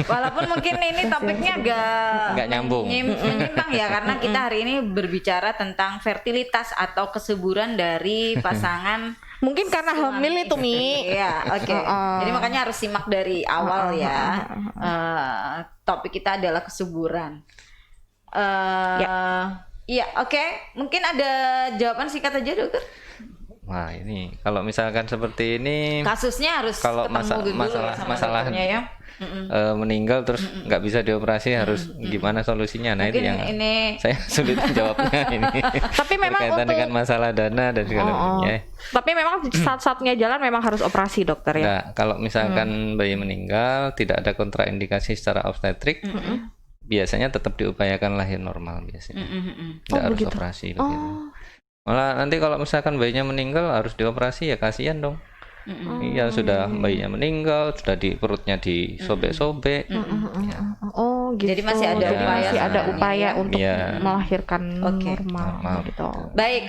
Walaupun mungkin ini topiknya agak nyambung. menyimpang ya, karena kita hari ini berbicara tentang fertilitas atau kesuburan dari pasangan. Mungkin karena hamil itu Mi. Iya, oke. Jadi makanya harus simak dari awal ya. Topik kita adalah kesuburan. Iya, oke. Mungkin ada jawaban singkat aja, dokter. Wah, ini kalau misalkan seperti ini, Kasusnya harus kalau ketemu dulu sama masalah dokternya ya. meninggal terus nggak bisa dioperasi, harus gimana solusinya? Nah, Mungkin itu yang ini saya sulit menjawabnya ini. Tapi memang berkaitan untuk dengan masalah dana dan segala macamnya. Tapi memang satu-satunya jalan memang harus operasi dokter ya. Nah, kalau misalkan bayi meninggal tidak ada kontraindikasi secara obstetrik, biasanya tetap diupayakan lahir normal biasanya. Tidak harus begitu. operasi begitu. Malah nanti kalau misalkan bayinya meninggal harus dioperasi, ya kasihan dong. Iya, sudah bayinya meninggal, sudah di perutnya disobek-sobek. Ya. Oh gitu. Jadi masih ada Jadi upaya masih ada sebenarnya upaya ya. untuk Iya. melahirkan Oke. normal gitu. Baik,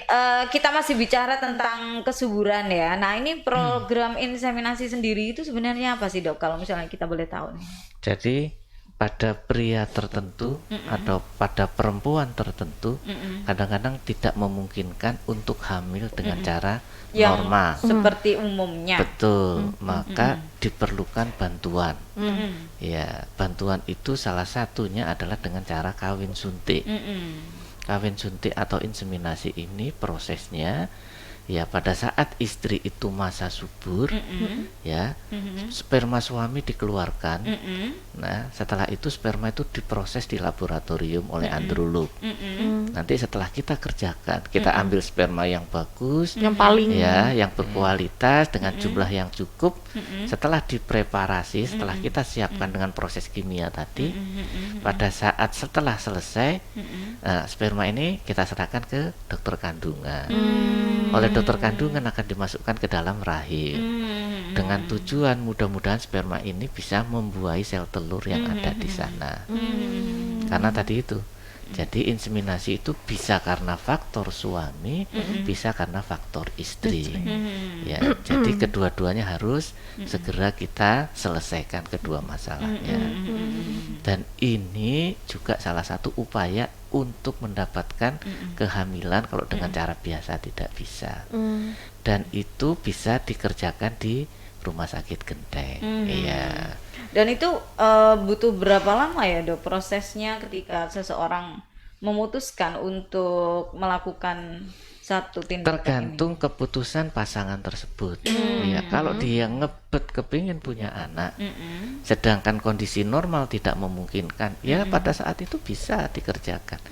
kita masih bicara tentang kesuburan ya. Nah, ini program inseminasi sendiri itu sebenarnya apa sih, Dok? Kalau misalnya kita boleh tahu nih. Jadi pada pria tertentu atau pada perempuan tertentu kadang-kadang tidak memungkinkan untuk hamil dengan cara Yang normal. seperti umumnya. Betul, maka diperlukan bantuan. Ya, bantuan itu salah satunya adalah dengan cara kawin suntik. Kawin suntik atau inseminasi ini prosesnya ya pada saat istri itu masa subur, ya sperma suami dikeluarkan. Nah, setelah itu sperma itu diproses di laboratorium oleh androlog. Nanti setelah kita kerjakan, kita ambil sperma yang bagus, Yang paling ya, yang berkualitas dengan jumlah yang cukup. Setelah dipreparasi, setelah kita siapkan dengan proses kimia tadi, pada saat setelah selesai, sperma ini kita serahkan ke dokter kandungan. Oleh dokter kandungan akan dimasukkan ke dalam rahim dengan tujuan mudah-mudahan sperma ini bisa membuahi sel telur yang ada di sana. Karena tadi itu, jadi inseminasi itu bisa karena faktor suami, bisa karena faktor istri. Ya, jadi kedua-duanya harus segera kita selesaikan kedua masalahnya. Dan ini juga salah satu upaya untuk mendapatkan kehamilan kalau dengan cara biasa tidak bisa. Dan itu bisa dikerjakan di rumah sakit Genteng. Iya. Dan itu butuh berapa lama ya, Dok, prosesnya ketika seseorang memutuskan untuk melakukan satu tindakan Tergantung keputusan pasangan tersebut. Ya, kalau dia ngebet kepingin punya anak, sedangkan kondisi normal tidak memungkinkan, ya pada saat itu bisa dikerjakan.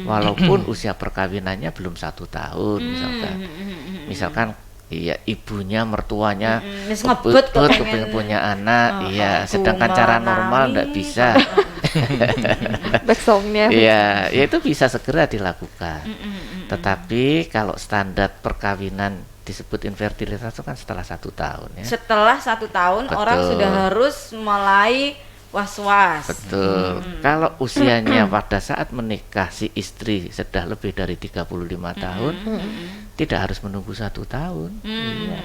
Walaupun usia perkawinannya belum 1 tahun, misalkan iya, ibunya, mertuanya ngebet kepingin punya anak, iya, sedangkan cara normal tidak bisa. backsongnya. Iya, ya itu bisa segera dilakukan. Tetapi kalau standar perkawinan disebut infertilitas itu kan setelah 1 tahun ya. Setelah 1 tahun orang Betul. sudah harus mulai was-was. Betul. Kalau usianya pada saat menikah si istri sudah lebih dari 35 tahun, tidak harus menunggu 1 tahun. Iya.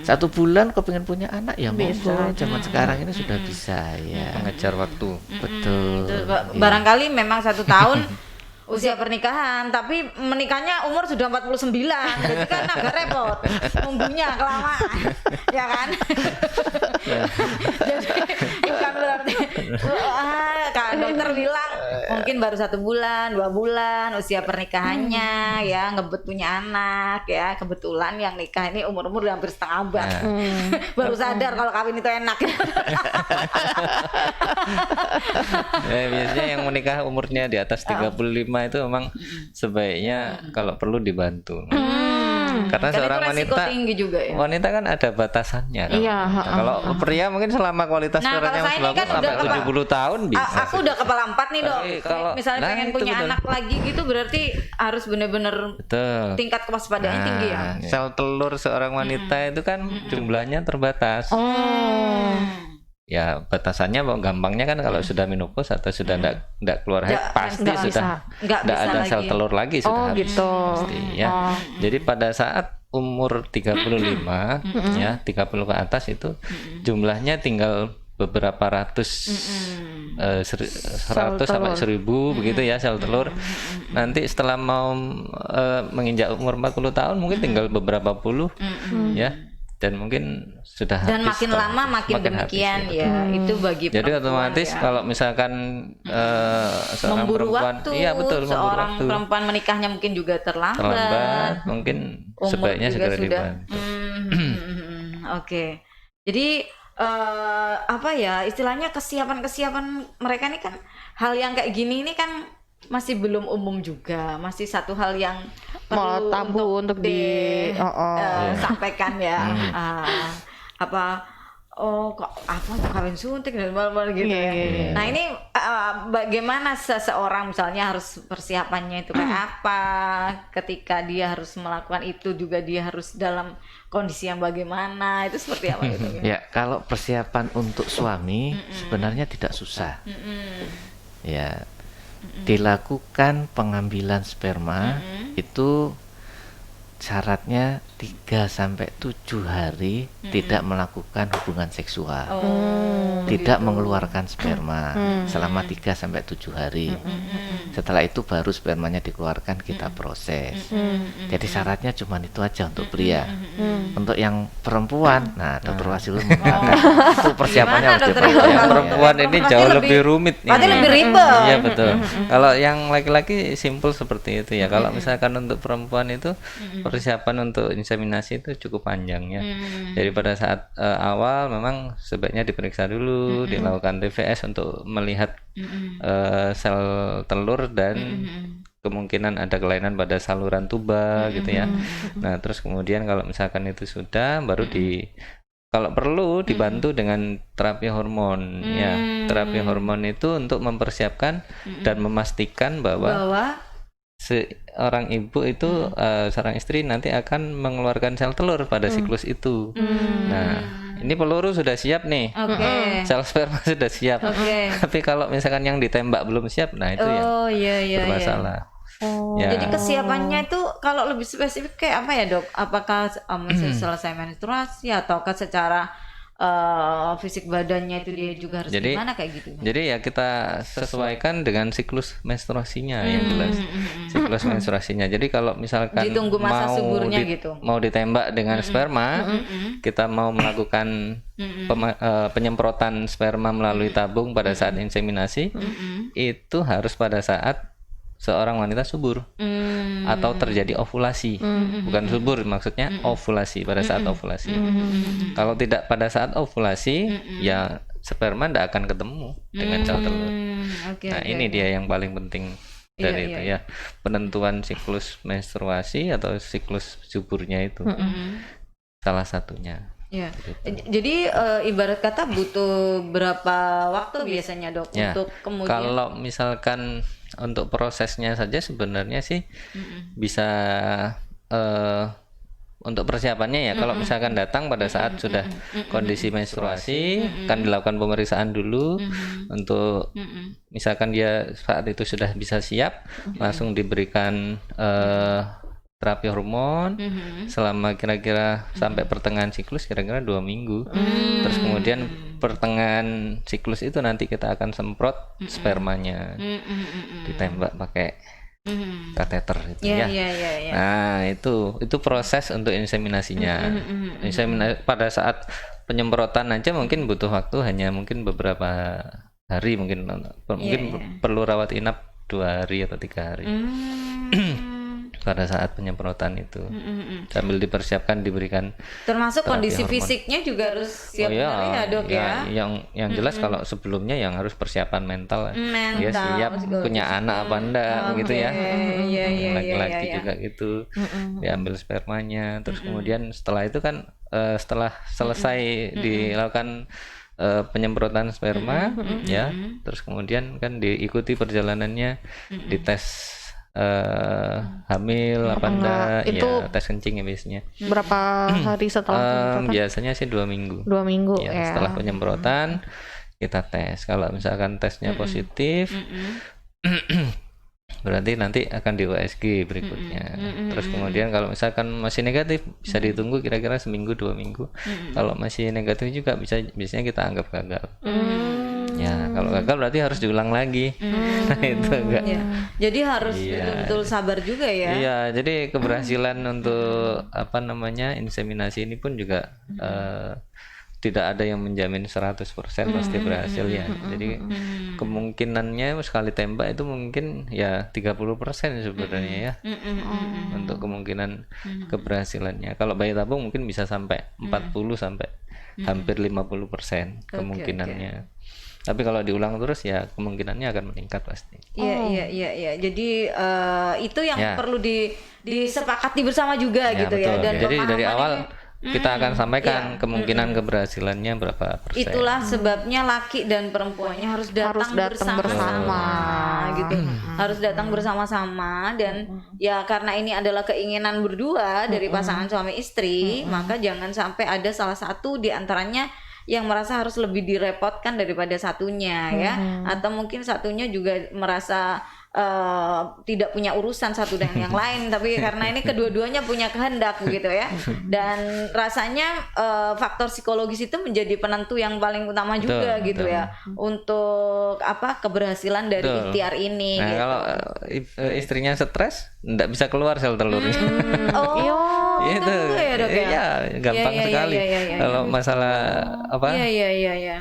1 bulan kepingin punya anak ya monggo. Zaman sekarang ini sudah bisa ya. Mengejar waktu. Betul. Barangkali memang 1 tahun usia pernikahan, tapi menikahnya umur sudah 49, jadi kan agak repot, nunggunya kelamaan, ya kan? Jadi bukan berarti, Kak dokter bilang mungkin baru 1 bulan, 2 bulan usia pernikahannya, ya ngebet punya anak, ya kebetulan yang nikah ini umur-umur udah hampir setengah abad, baru sadar kalau kawin itu enak. Biasanya yang menikah umurnya di atas 35 itu memang sebaiknya kalau perlu dibantu. Karena Kan seorang itu resiko wanita tinggi juga ya. wanita kan ada batasannya kan. Iya, Nah, kalau pria mungkin selama kualitas Nah, suaranya kalau saya ini bagus kan sampai udah 70 tahun bisa. Aku udah kepala 4 nih dok. Tapi kalau- Misalnya nah, pengen itu punya betul. anak lagi gitu berarti harus bener-bener Betul. tingkat kewaspadaannya tinggi ya. Sel telur seorang wanita itu kan jumlahnya terbatas. Ya batasannya gampangnya kan kalau sudah menopause atau sudah enggak keluar haid pasti nggak sudah nggak enggak bisa ada lagi. sel telur lagi sudah Oh, habis gitu. pasti ya. Jadi pada saat umur 35 ya 30 ke atas itu jumlahnya tinggal beberapa ratus 100 sampai 1000 begitu ya sel telur. Nanti setelah mau menginjak umur 40 tahun mungkin tinggal beberapa puluh ya. Dan mungkin sudah Dan habis makin toh. lama makin demikian habis, ya. Itu bagi Jadi perempuan otomatis ya. kalau misalkan seorang memburu perempuan waktu, iya betul memburu seorang waktu perempuan menikahnya mungkin juga terlambat. mungkin Umur sebaiknya juga segera sudah. dibantu. Oke. Jadi apa ya istilahnya kesiapan mereka ini kan hal yang kayak gini ini kan masih belum umum juga, masih satu hal yang Mau perlu tabu untuk sampaikan ya. Kok apa kawin suntik dan mal-mal gitu ya. Nah ini bagaimana seseorang misalnya harus persiapannya itu kayak apa, ketika dia harus melakukan itu juga dia harus dalam kondisi yang bagaimana, itu seperti apa gitu Ya, kalau persiapan untuk suami sebenarnya tidak susah. Ya, dilakukan pengambilan sperma itu syaratnya 3 sampai 7 hari tidak melakukan hubungan seksual. Tidak mengeluarkan sperma selama 3 sampai 7 hari. Setelah itu baru spermanya dikeluarkan, kita proses. Jadi syaratnya cuma itu aja untuk pria. Untuk yang perempuan, nah Dr. Wasilul mengatakan itu persiapannya Gimana, harus Dr. diperhatikan. Iwan? Yang perempuan ini Berarti jauh lebih- lebih rumit berarti ini. lebih ribet. Iya betul. Kalau yang laki-laki simple seperti itu ya. Kalau misalkan untuk perempuan itu persiapan untuk inseminasi itu cukup panjang ya. Jadi pada saat awal memang sebaiknya diperiksa dulu, dilakukan TVS untuk melihat sel telur dan kemungkinan ada kelainan pada saluran tuba gitu ya. Nah, terus kemudian kalau misalkan itu sudah baru kalau perlu dibantu dengan terapi hormon ya. Terapi hormon itu untuk mempersiapkan dan memastikan bahwa seorang ibu itu seorang istri nanti akan mengeluarkan sel telur pada siklus itu. Nah, ini peluru sudah siap nih. Oke. Sel sperma sudah siap. Oke. Tapi kalau misalkan yang ditembak belum siap, nah itu yang Iya. bermasalah. Ya. Jadi kesiapannya itu kalau lebih spesifik kayak apa ya dok? Apakah selesai menstruasi ataukah secara fisik badannya itu dia juga harus gimana kayak gitu? Jadi ya kita sesuaikan dengan siklus menstruasinya yang jelas. Siklus menstruasinya. Jadi kalau misalkan Ditunggu masa suburnya gitu. mau ditembak dengan sperma, kita mau melakukan penyemprotan sperma melalui tabung pada saat inseminasi, itu harus pada saat seorang wanita subur atau terjadi ovulasi, bukan subur maksudnya ovulasi pada saat ovulasi. Kalau tidak pada saat ovulasi, ya sperma tidak akan ketemu dengan sel telur. Nah ini dia yang paling penting dari itu ya, penentuan siklus menstruasi atau siklus suburnya itu salah satunya. Ya. Jadi ibarat kata butuh berapa waktu biasanya dok Ya, untuk kemudian? kalau misalkan untuk prosesnya saja sebenarnya sih bisa untuk persiapannya ya. Kalau misalkan datang pada saat sudah kondisi menstruasi, kan dilakukan pemeriksaan dulu untuk misalkan dia saat itu sudah bisa siap, langsung diberikan terapi hormon selama kira-kira sampai pertengahan siklus kira-kira 2 minggu. Terus kemudian pertengahan siklus itu nanti kita akan semprot spermanya, ditembak pakai kateter itu ya. Nah itu proses untuk inseminasinya. Pada saat penyemprotan aja mungkin butuh waktu hanya mungkin beberapa hari mungkin perlu rawat inap 2 hari atau 3 hari pada saat penyemprotan itu sambil dipersiapkan diberikan Termasuk terapi kondisi hormon. fisiknya juga harus siap benar ya dok ya. Yang jelas kalau sebelumnya yang harus persiapan mental, dia Mental, siap psikologis. punya anak apa enggak gitu ya. Iya, Yang laki-laki iya. juga gitu, diambil spermanya, terus kemudian setelah itu kan setelah selesai dilakukan penyemprotan sperma ya, terus kemudian kan diikuti perjalanannya, dites hamil apa enggak, Itu- ya tes kencing ya biasanya. Berapa hari setelah penyemprotan? Biasanya sih 2 minggu. 2 minggu Ya, ya. setelah penyemprotan kita tes. Kalau misalkan tesnya positif, berarti nanti akan di USG berikutnya. Terus kemudian kalau misalkan masih negatif, bisa ditunggu kira-kira seminggu 2 minggu. Kalau masih negatif juga biasanya kita anggap gagal. Ya, kalau gagal berarti harus diulang lagi. Nah, itu enggak. Iya. Jadi harus Iya. betul-betul sabar juga ya. Iya, jadi keberhasilan untuk inseminasi ini pun juga tidak ada yang menjamin 100% pasti berhasil ya. Jadi kemungkinannya sekali tembak itu mungkin ya 30% sebenarnya ya. Untuk kemungkinan keberhasilannya. Kalau bayi tabung mungkin bisa sampai 40 sampai hampir 50% kemungkinannya. Tapi kalau diulang terus ya kemungkinannya akan meningkat pasti. Iya. Jadi itu yang Ya. perlu disepakati bersama juga Ya, gitu ya. betul. Dan Jadi dari pemahaman awal ini- kita akan sampaikan kemungkinan keberhasilannya berapa persen. Itulah sebabnya laki dan perempuannya harus datang bersama-sama gitu. Harus datang bersama-sama dan ya karena ini adalah keinginan berdua dari pasangan suami istri, maka jangan sampai ada salah satu di antaranya yang merasa harus lebih direpotkan daripada satunya ya, atau mungkin satunya juga merasa tidak punya urusan satu dengan yang lain, tapi karena ini kedua-duanya punya kehendak gitu ya, dan rasanya faktor psikologis itu menjadi penentu yang paling utama juga gitu ya untuk keberhasilan dari Betul. ikhtiar ini. Nah, gitu. kalau istrinya stres, nggak bisa keluar sel telurnya. Itu juga ya dok ya. Iya, gampang Iya, sekali. iya. Kalau masalah Iya.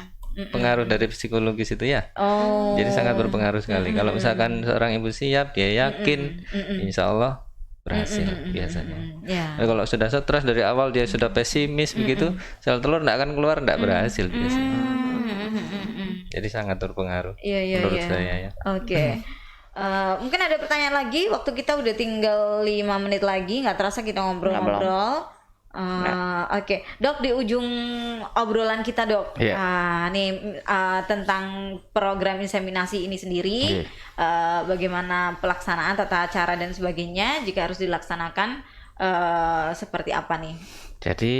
pengaruh dari psikologis itu ya. Oh. Jadi sangat berpengaruh sekali. Kalau misalkan seorang ibu siap, dia yakin, insya Allah berhasil biasanya. Ya. Nah, kalau sudah stres dari awal dia sudah pesimis begitu, sel telur nggak akan keluar, nggak berhasil biasanya. Jadi sangat berpengaruh menurut saya ya. Oke. Mungkin ada pertanyaan lagi. Waktu kita udah tinggal 5 menit lagi. Nggak terasa kita ngobrol-ngobrol. Oke, dok, di ujung obrolan kita dok, nih tentang program inseminasi ini sendiri, bagaimana pelaksanaan, tata cara dan sebagainya jika harus dilaksanakan, seperti apa nih? Jadi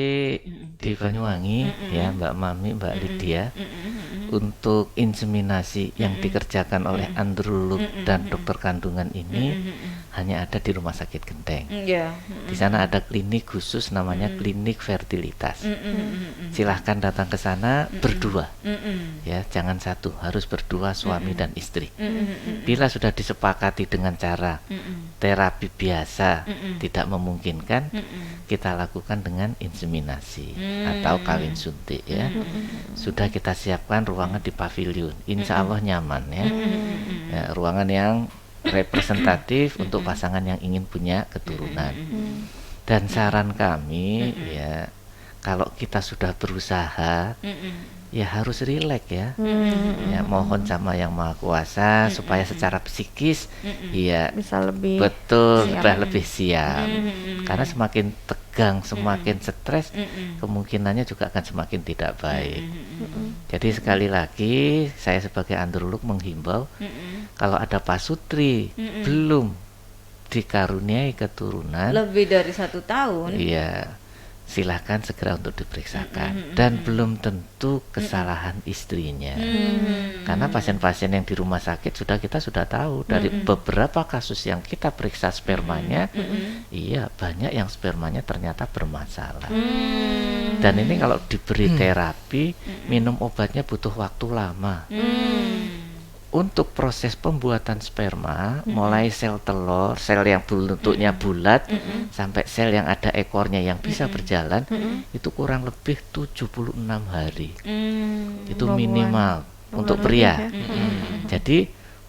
di Banyuwangi ya Mbak Mami, Mbak Lydia, untuk inseminasi yang dikerjakan oleh androlog dan dokter kandungan ini hanya ada di Rumah Sakit Genteng. Di sana ada klinik khusus namanya klinik fertilitas. Silahkan datang ke sana berdua, ya jangan satu, harus berdua suami dan istri. Bila sudah disepakati dengan cara terapi biasa tidak memungkinkan, kita lakukan dengan inseminasi atau kawin suntik ya. Sudah kita siapkan ruangan di pavilion, insya Allah nyaman ya. Ya, ruangan yang representatif untuk pasangan yang ingin punya keturunan. Dan saran kami ya, kalau kita sudah berusaha ya harus rileks ya. Ya mohon sama Yang Maha Kuasa supaya secara psikis ya Bisa lebih betul lebih siap. Karena semakin tegang, semakin stres, kemungkinannya juga akan semakin tidak baik. Jadi sekali lagi saya sebagai androlog menghimbau, kalau ada pasutri belum dikaruniai keturunan, Lebih dari 1 tahun. iya, silahkan segera untuk diperiksakan. Dan belum tentu kesalahan istrinya, karena pasien-pasien yang di rumah sakit kita sudah tahu dari beberapa kasus yang kita periksa spermanya, iya banyak yang spermanya ternyata bermasalah. Dan ini kalau diberi terapi, minum obatnya butuh waktu lama. Untuk proses pembuatan sperma, mulai sel telur, sel yang bentuknya bulat, sampai sel yang ada ekornya yang bisa berjalan, itu kurang lebih 76 hari. Itu minimal. untuk pria. Jadi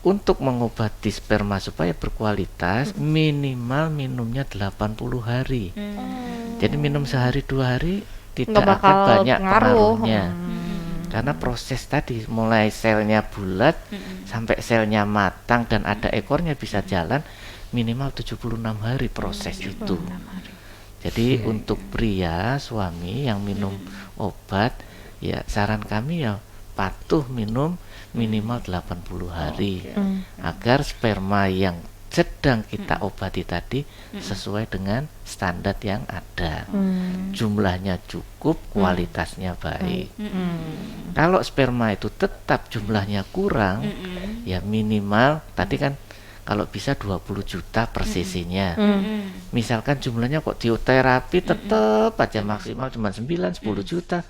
untuk mengobati sperma supaya berkualitas minimal minumnya 80 hari. Jadi minum sehari 2 hari tidak Nggak bakal akan banyak pengaruh. pengaruhnya. Karena proses tadi mulai selnya bulat sampai selnya matang dan ada ekornya bisa jalan minimal 76 hari proses itu. Jadi untuk pria suami yang minum obat ya saran kami ya patuh minum minimal 80 hari agar sperma yang sedang kita obati tadi sesuai dengan standar yang ada. Jumlahnya cukup, kualitasnya baik. Kalau sperma itu tetap jumlahnya kurang, ya minimal tadi kan kalau bisa 20 juta per cc-nya. Misalkan jumlahnya kok dioterapi tetap aja maksimal cuma 9-10 juta.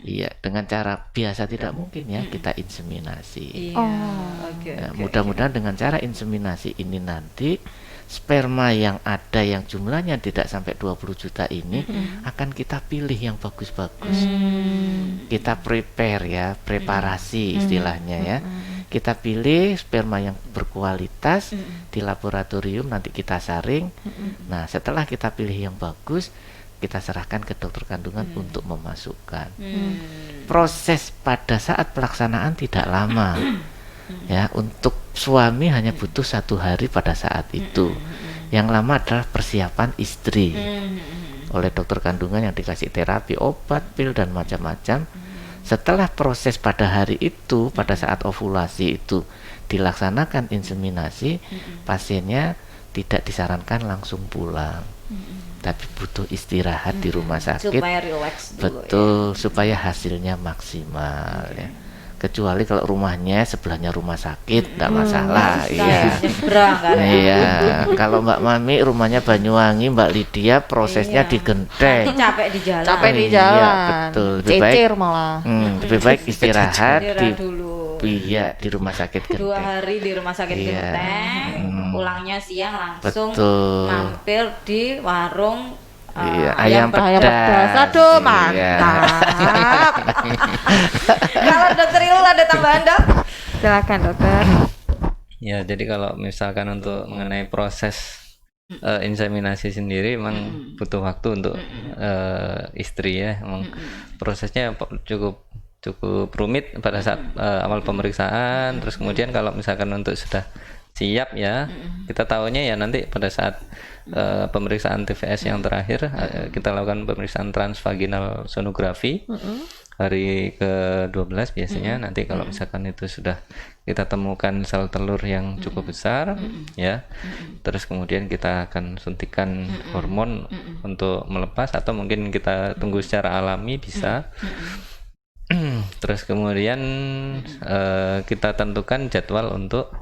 Iya, dengan cara biasa tidak mungkin ya kita inseminasi. Nah, mudah-mudahan dengan cara inseminasi ini nanti sperma yang ada yang jumlahnya tidak sampai 20 juta ini akan kita pilih yang bagus-bagus. Kita prepare ya, preparasi istilahnya ya. Kita pilih sperma yang berkualitas di laboratorium, nanti kita saring. Nah, setelah kita pilih yang bagus, kita serahkan ke dokter kandungan untuk memasukkan. Proses pada saat pelaksanaan tidak lama. Ya, untuk suami hanya butuh 1 hari pada saat itu. Yang lama adalah persiapan istri. Oleh dokter kandungan yang dikasih terapi, obat, pil dan macam-macam. Setelah proses pada hari itu, pada saat ovulasi itu dilaksanakan inseminasi, pasiennya tidak disarankan langsung pulang, tapi butuh istirahat di rumah sakit. Supaya relax dulu. Betul, supaya hasilnya maksimal ya. Kecuali kalau rumahnya sebelahnya rumah sakit, tidak masalah. Iya. Nyebrang kan. Iya. Kalau Mbak Mami rumahnya Banyuwangi, Mbak Lydia prosesnya di Genteng. Nanti capek di jalan. Capek di Iya, jalan. betul. Lebih baik Cecer malah. lebih baik istirahat di dulu. iya di rumah sakit 2 Genteng. hari di rumah sakit Iya. Genteng, pulangnya siang langsung Betul. mampir di warung Iya, ayam Ayam pedas. pedas. Aduh, Iya. mantap. Kalau dokter Ilul ada tambahan, Dok? Silakan, dokter. Ya, jadi kalau misalkan untuk mengenai proses inseminasi sendiri memang butuh waktu untuk istri ya. Memang prosesnya cukup rumit pada saat awal pemeriksaan. Terus kemudian kalau misalkan untuk sudah siap ya, kita tahunya ya nanti pada saat pemeriksaan TVS yang terakhir kita lakukan pemeriksaan transvaginal sonografi hari ke-12 biasanya. Nanti kalau misalkan itu sudah kita temukan sel telur yang cukup besar ya, terus kemudian kita akan suntikan hormon untuk melepas, atau mungkin kita tunggu secara alami bisa. Terus kemudian kita tentukan jadwal untuk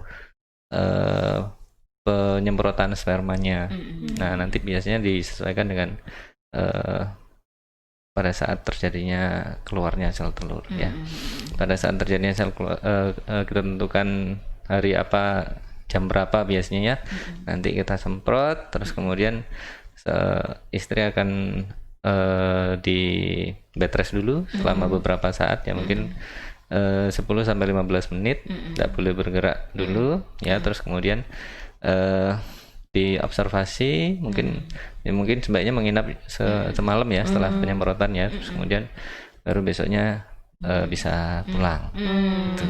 penyemprotan spermanya. Nah, nanti biasanya disesuaikan dengan pada saat terjadinya keluarnya sel telur ya. Pada saat terjadinya sel kita tentukan hari apa, jam berapa biasanya ya. Nanti kita semprot, terus kemudian istri akan di bed rest dulu selama beberapa saat ya, mungkin 10 sampai 15 menit, tidak boleh bergerak dulu ya. Terus kemudian diobservasi, mungkin sebaiknya menginap semalam ya setelah penyemprotan ya. Terus kemudian baru besoknya bisa pulang. Gitu.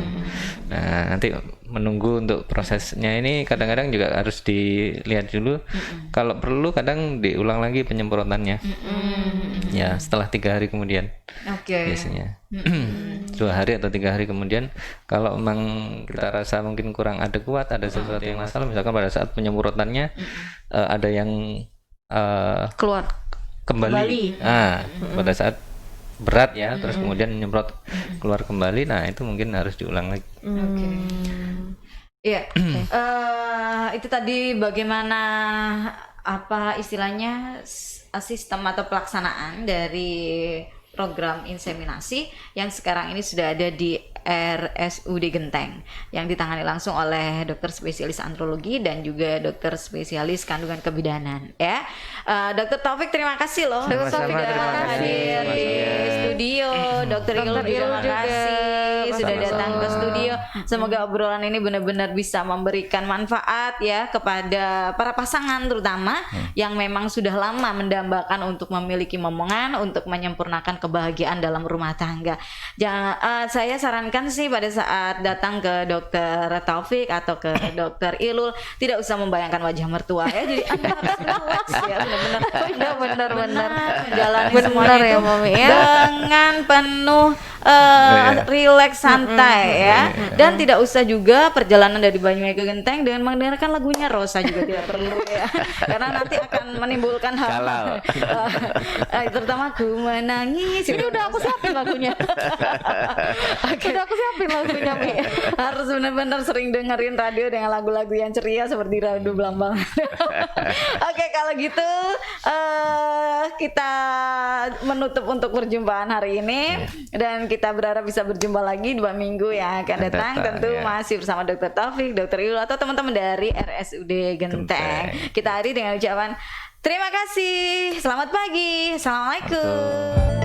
Nah, nanti menunggu untuk prosesnya ini kadang-kadang juga harus dilihat dulu. Kalau perlu kadang diulang lagi penyemprotannya. Ya, setelah 3 hari kemudian. Biasanya 2 hari atau 3 hari kemudian, kalau memang kita rasa mungkin kurang adekuat, ada sesuatu yang masalah, misalkan pada saat penyemprotannya ada yang Keluar. kembali. Pada saat berat ya, terus kemudian nyemprot keluar kembali, nah itu mungkin harus diulang lagi. Iya. Itu tadi bagaimana apa istilahnya sistem atau pelaksanaan dari program inseminasi yang sekarang ini sudah ada di RSUD Genteng yang ditangani langsung oleh dokter spesialis andrologi dan juga dokter spesialis kandungan kebidanan ya. Dokter Taufik, terima kasih loh. Sama-sama, sudah terima kasih. hadir di studio. Dokter Ilul, terima kasih sudah Sama-sama. datang ke studio. Semoga obrolan ini benar-benar bisa memberikan manfaat ya kepada para pasangan terutama yang memang sudah lama mendambakan untuk memiliki momongan untuk menyempurnakan kebahagiaan dalam rumah tangga. Saya sarankan sih pada saat datang ke dokter Taufik atau ke dokter Ilul tidak usah membayangkan wajah mertua ya. Jadi Anda harus relax ya, benar-benar menjalani Benar semuanya ya, itu Mami, ya. dengan penuh rileks santai ya. Dan tidak usah juga perjalanan dari Banyuwangi ke Genteng dengan mendengarkan lagunya Rosa juga tidak perlu ya. Karena nanti akan menimbulkan hal terutama ku menangis. Ini udah aku siapin lagunya. Udah aku siapin lagunya, Mi. Harus benar-benar sering dengerin radio dengan lagu-lagu yang ceria seperti Radio Blambang. Oke, kalau gitu kita menutup untuk perjumpaan hari ini dan kita berharap bisa berjumpa lagi 2 minggu yang akan datang. Tentu ya. masih bersama Dr. Taufik, Dr. Ilul atau teman-teman dari RSUD Genteng. Kita akhiri dengan ucapan terima kasih. Selamat pagi. Assalamualaikum.